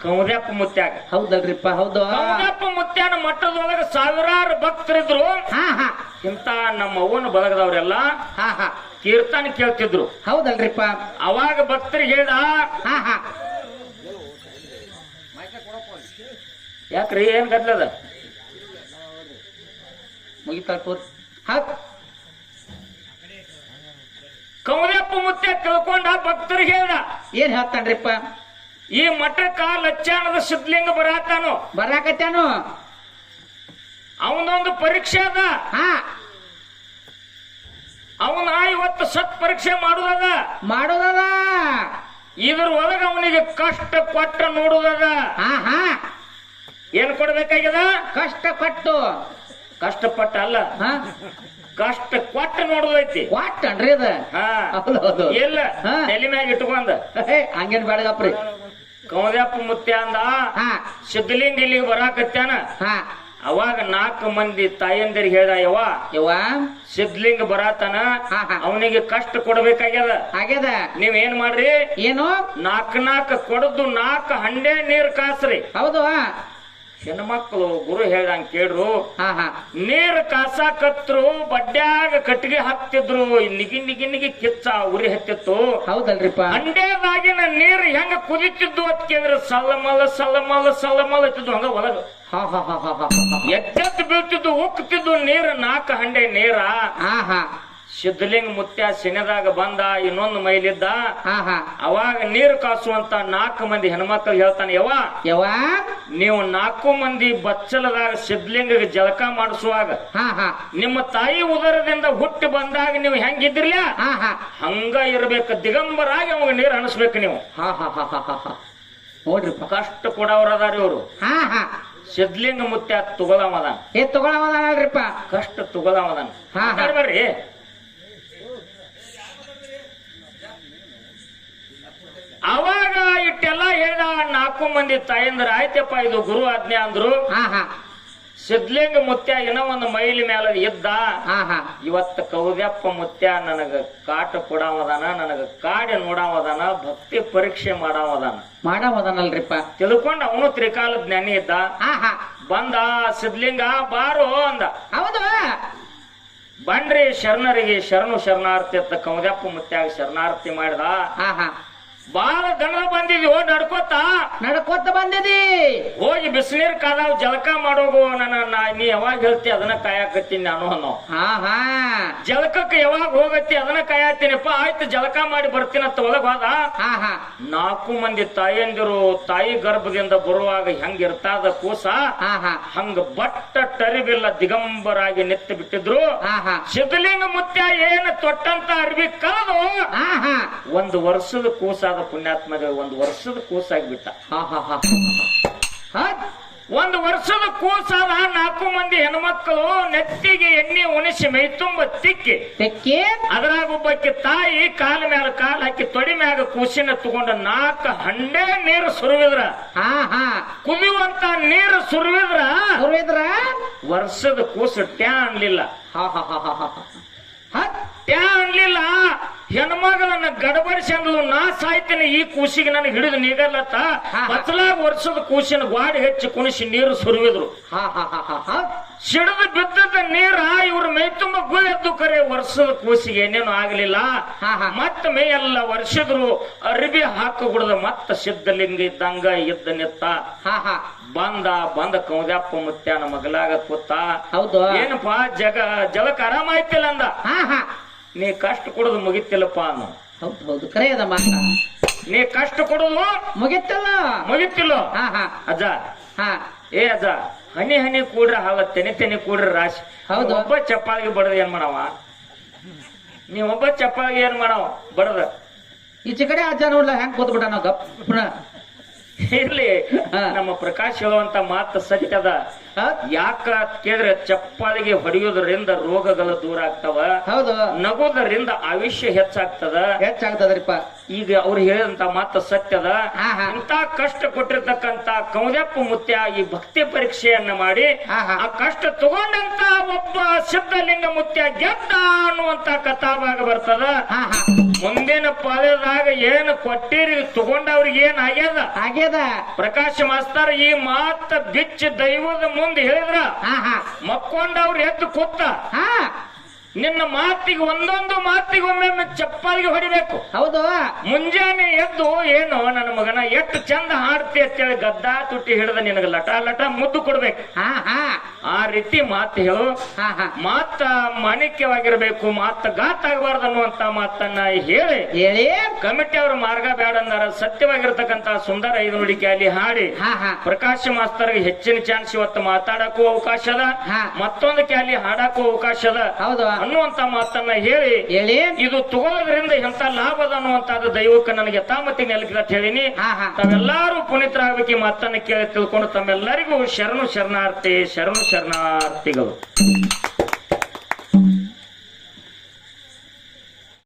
ಕೌದಪ್ಪ ಮುತ್ಯಾಗ. ಹೌದಲ್ರಿಪ್ಪ. ಹೌದು. ಕೌದಪ್ಪ ಮುತ್ಯನ ಮಠದೊಳಗ ಸಾವಿರಾರು ಭಕ್ತರಿದ್ರು. ಇಂತ ನಮ್ಮ ಅವ್ವನ ಬಳಗದವ್ರೆಲ್ಲ ಕೀರ್ತನ ಕೇಳ್ತಿದ್ರು. ಹೌದಲ್ರಿಪ್ಪ. ಅವಾಗ ಭಕ್ತರಿಗೆ ಹೇಳ್ದ, ಯಾಕ್ರಿ ಏನ್ ಗದ್ಲದ? ಕೌದಪ್ಪ ಮುತ್ಯ ತಿಳ್ಕೊಂಡ ಭಕ್ತರಿಗೆ ಹೇಳ್ದ. ಏನ್ ಹೇಳ್ತಾನ್ರಿಪ್ಪ? ಈ ಮಠಕ್ಕ ಲಚ್ಚಾಣದ ಸಿದ್ಧಲಿಂಗ ಬರಾತಾನು ಬರಾಕತ್ಯಾನು ಅವನೊಂದು ಪರೀಕ್ಷೆ ಅದ. ಹಾ ಅವನ ಇವತ್ತು ಸತ್ ಪರೀಕ್ಷೆ ಮಾಡುದದ. ಇದ್ರ ಒಳಗ ಅವನಿಗೆ ಕಷ್ಟ ಕೊಟ್ಟ ನೋಡುದದ. ಹಾ ಹಾ ಏನ್ ಕೊಡ್ಬೇಕಾಗ್ಯದ? ಕಷ್ಟಪಟ್ಟು. ಕಷ್ಟಪಟ್ಟ ಅಲ್ಲ, ಹಾ ಕಷ್ಟ ಕೊಟ್ಟ ನೋಡುದೈತಿ. ವಾಟನ್ರಿ ಅದ. ಹಾ ಹೌದು ಇಲ್ಲ ತಲೆ ಮ್ಯಾಗ ಇಟ್ಕೊಂಡ ಹಂಗೇನ್ ಬೇಡಗಪ್ರಿ. ಕೌದ್ಯಪ್ಪ ಮುತ್ಯ ಅಂದ ಹಾ ಸಿದ್ಧಲಿಂಗ ಇಲ್ಲಿಗೆ ಬರಾಕತ್ಯಾನ. ಹಾ ಅವಾಗ 4 ಮಂದಿ ತಾಯಂದಿರಿಗೆ ಹೇಳ್ದ, ಯವ್ವ ಸಿದ್ಧಲಿಂಗ ಬರಾತನ, ಹಾ ಹಾ ಅವನಿಗೆ ಕಷ್ಟ ಕೊಡ್ಬೇಕಾಗ್ಯದ. ಆಗ್ಯದ. ನೀವ್ ಏನ್ ಮಾಡ್ರಿ, ಏನು 4 ಕೊಡದು 4 ಹಂಡೆ ನೀರ್ ಕಾಸ್ರಿ. ಹೌದು. ಹೆಣ್ಮಕ್ಳು ಗುರು ಹೇಳ್ದಂಗ ಕೇಳ್ರು. ಹಾ ಹಾ ನೀರ್ ಕಾಸಾಕತ್ರು, ಬಡ್ಡ್ಯಾಗ ಕಟ್ಟಿಗೆ ಹಾಕ್ತಿದ್ರು, ನಿಗಿ ನಿಗಿ ನಿಗಿ ಕಿಚ್ಚ ಉರಿ ಹತ್ತಿತ್ತು. ಹೌದಲ್ರಿಪ್ಪ. ಹಂಡೆದಾಗಿನ ನೀರ್ ಹೆಂಗ ಕುದಿತಿದ್ದು ಅಂತ ಕೇಳಿದ್ರೆ ಸಲ್ಲಮಲ್ಲ ಸಲ್ಲಮಲ್ಲ ಸಲ್ಲಮಲ್ಲ ಇತ್ತಿದ್ದು. ಹಂಗ ಒಳಗ ಹಾ ಹಾ ಹಾ ಹಾ ಹಾ ಎದ್ದೆದ್ದು ಬೀಳ್ತಿದ್ದು, ಉಕ್ತಿದ್ದು ನೀರ್ 4 ಹಂಡೆ ನೀರ. ಹಾ ಹಾ ಸಿದ್ಧಲಿಂಗ ಮುತ್ಯ ಸಿನೆದಾಗ ಬಂದ, ಇನ್ನೊಂದು ಮೈಲಿದ್ದ. ಹಾ ಹಾ ಅವಾಗ ನೀರು ಕಾಸುವಂತ 4 ಮಂದಿ ಹೆಣ್ಮಕ್ಳು ಹೇಳ್ತಾನೆ, ಯವ್ವ ನೀವು 4 ಮಂದಿ ಬಚ್ಚಲದಾಗ ಸಿದ್ಧಲಿಂಗ ಜಳಕ ಮಾಡಿಸುವಾಗ ಹಾ ಹಾ ನಿಮ್ಮ ತಾಯಿ ಉದರದಿಂದ ಹುಟ್ಟಿ ಬಂದಾಗ ನೀವು ಹೆಂಗಿದ್ರಲ್ಲ ಹಾ ಹಾ ಹಂಗ ಇರ್ಬೇಕು. ದಿಗಂಬರಾಗಿ ಅವಾಗ ನೀರು ಅನಿಸ್ಬೇಕು ನೀವು. ಹಾ ಹಾ ಹಾ ಹಾ ಹಾ ನೋಡ್ರಿಪ್ಪ. ಕಷ್ಟ ಕೊಡವ್ರದಾರ ಇವ್ರು. ಹಾ ಹಾ ಸಿದ್ಧಲಿಂಗ ಮುತ್ಯ ತುಗಲಮದಾನ. ತಗೊಳವಲ್ರಿಪ್ಪ. ಕಷ್ಟ ತುಗಲಮದಾನ. ಹಾ ಹಾ ಬರ್ರಿ ಅವಾಗ ಇಟ್ಟೆಲ್ಲ ಹೇಳ್ದ 4 ಮಂದಿ ತಾಯಂದ್ರ. ಆಯ್ತಪ್ಪ ಇದು ಗುರು ಆಜ್ಞೆ ಅಂದ್ರು. ಹಾ ಹಾ ಸಿದ್ಧಲಿಂಗ ಮುತ್ಯ ಏನೋ ಒಂದು ಮೈಲಿ ಮೇಲೆ ಇದ್ದ. ಹಾ ಹಾ ಇವತ್ತು ಕೌದ್ಯಪ್ಪ ಮುತ್ಯ ನನಗ ಕಾಟ ಕೊಡಾವದಾನ, ನನಗ ಕಾಡಿ ನೋಡಾವದಾನ, ಭಕ್ತಿ ಪರೀಕ್ಷೆ ಮಾಡವದನಲ್ರಿಪ್ಪ ತಿಳ್ಕೊಂಡ. ಅವನು ತ್ರಿಕಾಲ ಜ್ಞಾನಿ ಇದ್ದ. ಹಾ ಹಾ ಬಂದ ಸಿದ್ಧಲಿಂಗ ಬಾರೋ ಅಂದ. ಹೌದು. ಬನ್ರಿ ಶರಣರಿಗೆ ಶರಣು ಶರಣಾರ್ಥಿ ಅಂತ ಕೌದ್ಯಪ್ಪ ಮುತ್ಯಾಗ ಶರಣಾರ್ಥಿ ಮಾಡಿದ. ಹಾ ಹಾ ಬಾಳ ದನ ಬಂದಿದ್ಯೋ ನಡ್ಕೋತ ಬಂದಿದಿ. ಹೋಗಿ ಬಿಸಿನೀರ್ ಕಾದಾವ್ ಜಳಕ ಮಾಡೋಗು. ನೀ ಯಾವಾಗ ಹೇಳ್ತಿ ಅದನ್ನ ಕಾಯಕತ್ತೀನಿ ನಾನು ಅನ್ನೋ. ಹಾ ಹಾ ಜಳಕಕ್ಕೆ ಯಾವಾಗ ಹೋಗತ್ತಿ ಅದನ್ನ ಕಾಯತ್ತೀನಪ್ಪ. ಆಯ್ತು ಜಳಕ ಮಾಡಿ ಬರ್ತೀನಂತ ಒಳಗ್ ಹೋದ. ಹಾ ಹಾ 4 ಮಂದಿ ತಾಯಂದಿರು ತಾಯಿ ಗರ್ಭದಿಂದ ಬರುವಾಗ ಹೆಂಗ ಇರ್ತಾದ ಕೂಸ, ಹಾ ಹಾ ಹಂಗ ಬಟ್ಟ ಟರಿಬಿಲ್ಲ ದಿಗಂಬರಾಗಿ ನಿತ್ತು ಬಿಟ್ಟಿದ್ರು. ಹಾ ಹಾ ಸಿದ್ಧಲಿಂಗ ಮುತ್ಯ ಏನ್ ತೊಟ್ಟಂತ ಅರ್ಬಿ ಕಳೆದು ಹಾ ಹಾ 1 ವರ್ಷದ ಕೂಸಾದ ಪುಣ್ಯಾತ್ಮದೇವ 1 ವರ್ಷದ ಕೂಸಾಗಿಬಿಟ್ಟ. ಹಾ ಹಾ ಹಾ 1 ವರ್ಷದ ಕೂಸಾದ 4 ಮಂದಿ ಹೆಣ್ಮಕ್ಳು ನೆತ್ತಿಗೆ ಎಣ್ಣೆ ಉಣಿಸಿ ಮೈ ತುಂಬ ತಿಕ್ಕಿ ಅದ್ರಾಗ ಒಬ್ಬಕ್ಕೆ ತಾಯಿ ಕಾಲ ಮ್ಯಾಲ ಕಾಲ್ ಹಾಕಿ ತೊಡಿ ಮ್ಯಾಗ ಕೂಸಿನ ತಗೊಂಡ 4 ಹಂಡೆ ನೀರು ಸುರುವಿದ್ರ. ಕುದಿಯುವಂತ ನೀರು ಸುರುವಿದ್ರ ವರ್ಷದ ಕೂಸು ಟ್ಯಾ ಅನ್ಲಿಲ್ಲ. ಟ್ಯಾ ಅನ್ಲಿಲ್ಲ. ಹೆಣ್ಮಗಳನ್ನ ಗಡಬಡಿಸಿ ಅಂದ್ಲು, ನಾ ಸಾಯ್ತೇನೆ ಈ ಕೂಸಿಗೆ ನನಗೆ ಹಿಡಿದು ನೀಗಲ್ಲತ್ತ. ಬಚ್ಚಲಾಗ ವರ್ಷದ ಕೂಸಿನ ಗ್ವಾಡಿ ಹೆಚ್ಚಿ ಕುಣಿಸಿ ನೀರು ಸುರುವಿದ್ರು. ಸಿಡಿದು ಬಿದ್ದದ ನೀರ ಇವ್ರ ಮೈ ತುಂಬ ಗುಳೆದ್ದು ಕರೆ ವರ್ಷದ ಕೂಸಿಗೆ ಏನೇನು ಆಗ್ಲಿಲ್ಲ. ಮತ್ತ ಮೈ ಎಲ್ಲ ವರ್ಷದ್ರು. ಅರಿಬಿ ಹಾಕುಗುಡ್ದ ಮತ್ತ ಸಿದ್ಧಲಿಂಗ ಇದ್ದಂಗ ಇದ್ದ ನಿತ್ತ. ಬಂದ ಕೌದ್ಯಪ್ಪ ಮುತ್ಯಾನ ಮಗಲಾಗ ಕೂತ. ಏನಪ್ಪಾ ಜಲಕ್ ಆರಾಮ ಆಯ್ತಿಲ್ಲ ಅಂದ. ನೀ ಕಷ್ಟ ಕೊಡುದು ಮುಗಿತಿಲ್ಲಪ್ಪ ಅನ್ನು. ಹೌದು ಕರೆಯದ ಮಾತ. ನೀ ಕಷ್ಟ ಕೊಡುದು ಮುಗಿತಿಲ್ಲ ಅಜ್ಜ. ಏ ಅಜ್ಜ, ಹನಿ ಹನಿ ಕೂಡ್ರ ಹಾಲ ತೆನಿ ತೆನಿ ಕೂಡ್ರ ರಾಶಿ. ಹೌದು. ಒಬ್ಬ ಚಪ್ಪಾಳಿಗೆ ಬಡದ ಏನ್ ಮಾಡವ? ನೀ ಒಬ್ಬ ಚಪ್ಪಾಳಿಗೆ ಏನ್ ಮಾಡವ ಬಡದ? ಈಚೆ ಕಡೆ ಅಜ್ಜ ನೋಡ್ಲ ಹೆಂಗ್ ಕೂತ್ಬಿಟ್ಟ ನಾವು ಗಪ್ನ. ಇರ್ಲಿ, ನಮ್ಮ ಪ್ರಕಾಶ್ ಹೇಳುವಂತ ಮಾತು ಸತ್ಯದ. ಯಾಕ ಕೇಳಿದ್ರೆ ಚಪ್ಪಾಳಿಗೆ ಹೊಡೆಯೋದ್ರಿಂದ ರೋಗಗಳು ದೂರ ಆಗ್ತಾವ. ಹೌದು. ನಗೋದ್ರಿಂದ ಆಯುಷ್ಯ ಹೆಚ್ಚಾಗ್ತದರಿಪ್ಪ. ಈಗ ಅವ್ರು ಹೇಳಿದಂತ ಮಾತು ಸತ್ಯದ. ಇಂತ ಕಷ್ಟ ಕೊಟ್ಟಿರ್ತಕ್ಕಂತ ಕೌದ್ಯಪ್ಪ ಮುತ್ಯ ಈ ಭಕ್ತಿ ಪರೀಕ್ಷೆಯನ್ನ ಮಾಡಿ ಆ ಕಷ್ಟ ತಗೊಂಡಂತ ಒಬ್ಬ ಸಿದ್ಧಲಿಂಗ ಮುತ್ಯ ಗೆದ್ದ ಅನ್ನುವಂತ ಕಥಾಭಾಗ ಬರ್ತದ. ಮುಂದಿನ ಪಾಳ್ಯದಾಗ ಏನು ಕೊಟ್ಟಿರಿ ತಗೊಂಡವ್ರಿಗೆ ಏನ್ ಆಗ್ಯದ ಪ್ರಕಾಶ್ ಮಾಸ್ತರ್ ಈ ಮಾತ ಬಿಚ್ಚಿ ದೈವದ ಮುಂದೆ ಹೇಳಿದ್ರ ಮಕ್ಕೊಂಡವ್ರು ಎದ್ದು ಕೂತ. ನಿನ್ನ ಮಾತಿಗೆ ಒಂದೊಂದು ಮಾತಿಗೆ ಒಮ್ಮೆ ಚಪ್ಪಾಳಿಗೆ ಹೊಡಿಬೇಕು. ಹೌದು. ಮುಂಜಾನೆ ಎದ್ದು ಏನು ನನ್ನ ಮಗನ ಎಷ್ಟು ಚಂದ ಹಾಡ್ತಿ ಅಂತೇಳಿ ಗದ್ದಾ ತುಟ್ಟಿ ಹಿಡಿದ ನಿನಗೆ ಲಟ ಲಟ ಮುದ್ದು ಕೊಡ್ಬೇಕು. ಆ ರೀತಿ ಮಾತು ಹೇಳು. ಹಾ ಹಾ ಮಾತ ಮಾಣಿಕ್ಯವಾಗಿರ್ಬೇಕು, ಮಾತ ಗಾತ ಆಗಬಾರ್ದು ಅನ್ನುವಂತ ಮಾತನ್ನ ಹೇಳಿ ಹೇಳಿ ಕಮಿಟಿ ಅವ್ರ ಮಾರ್ಗ ಬೇಡ ಅಂದಾರ. ಸತ್ಯವಾಗಿರ್ತಕ್ಕಂತ ಸುಂದರ ಐದು ನುಡಿಕೆ ಅಲ್ಲಿ ಹಾಡಿ ಹಾ ಹಾ ಪ್ರಕಾಶ್ ಮಾಸ್ತರ್ಗೆ ಹೆಚ್ಚಿನ ಚಾನ್ಸ್ ಇವತ್ತು ಮಾತಾಡಕ್ಕೂ ಅವಕಾಶ ಅದ, ಹಾ. ಮತ್ತೊಂದು ಕ್ಯಾಲಿ ಹಾಡಕ್ಕೂ ಅವಕಾಶ ಅದ ಹೌದು ಅನ್ನುವಂತ ಮಾತನ್ನ ಹೇಳಿ ಹೇಳಿ ಇದು ತಗೊಳ್ಳೋದ್ರಿಂದ ಎಂತ ಲಾಭ ಅದ ಅನ್ನುವಂತದ್ದು ದೈವಕ್ಕೆ ನನಗೆ ಯಥಾಮತಿ ನೆಲಕಿದ ಹೇಳಿನಿ. ಹಾ ಹಾ ತಾವೆಲ್ಲಾರು ಪುನೀತರಾಗಬೇಕು ಈ ಮಾತನ್ನ ಕೇಳಿ ತಿಳ್ಕೊಂಡು ತಮ್ಮೆಲ್ಲರಿಗೂ ಶರಣು ಶರಣಾರ್ಥಿ ಶರಣು ಶರಣಾರ್ಥಿಗಳು.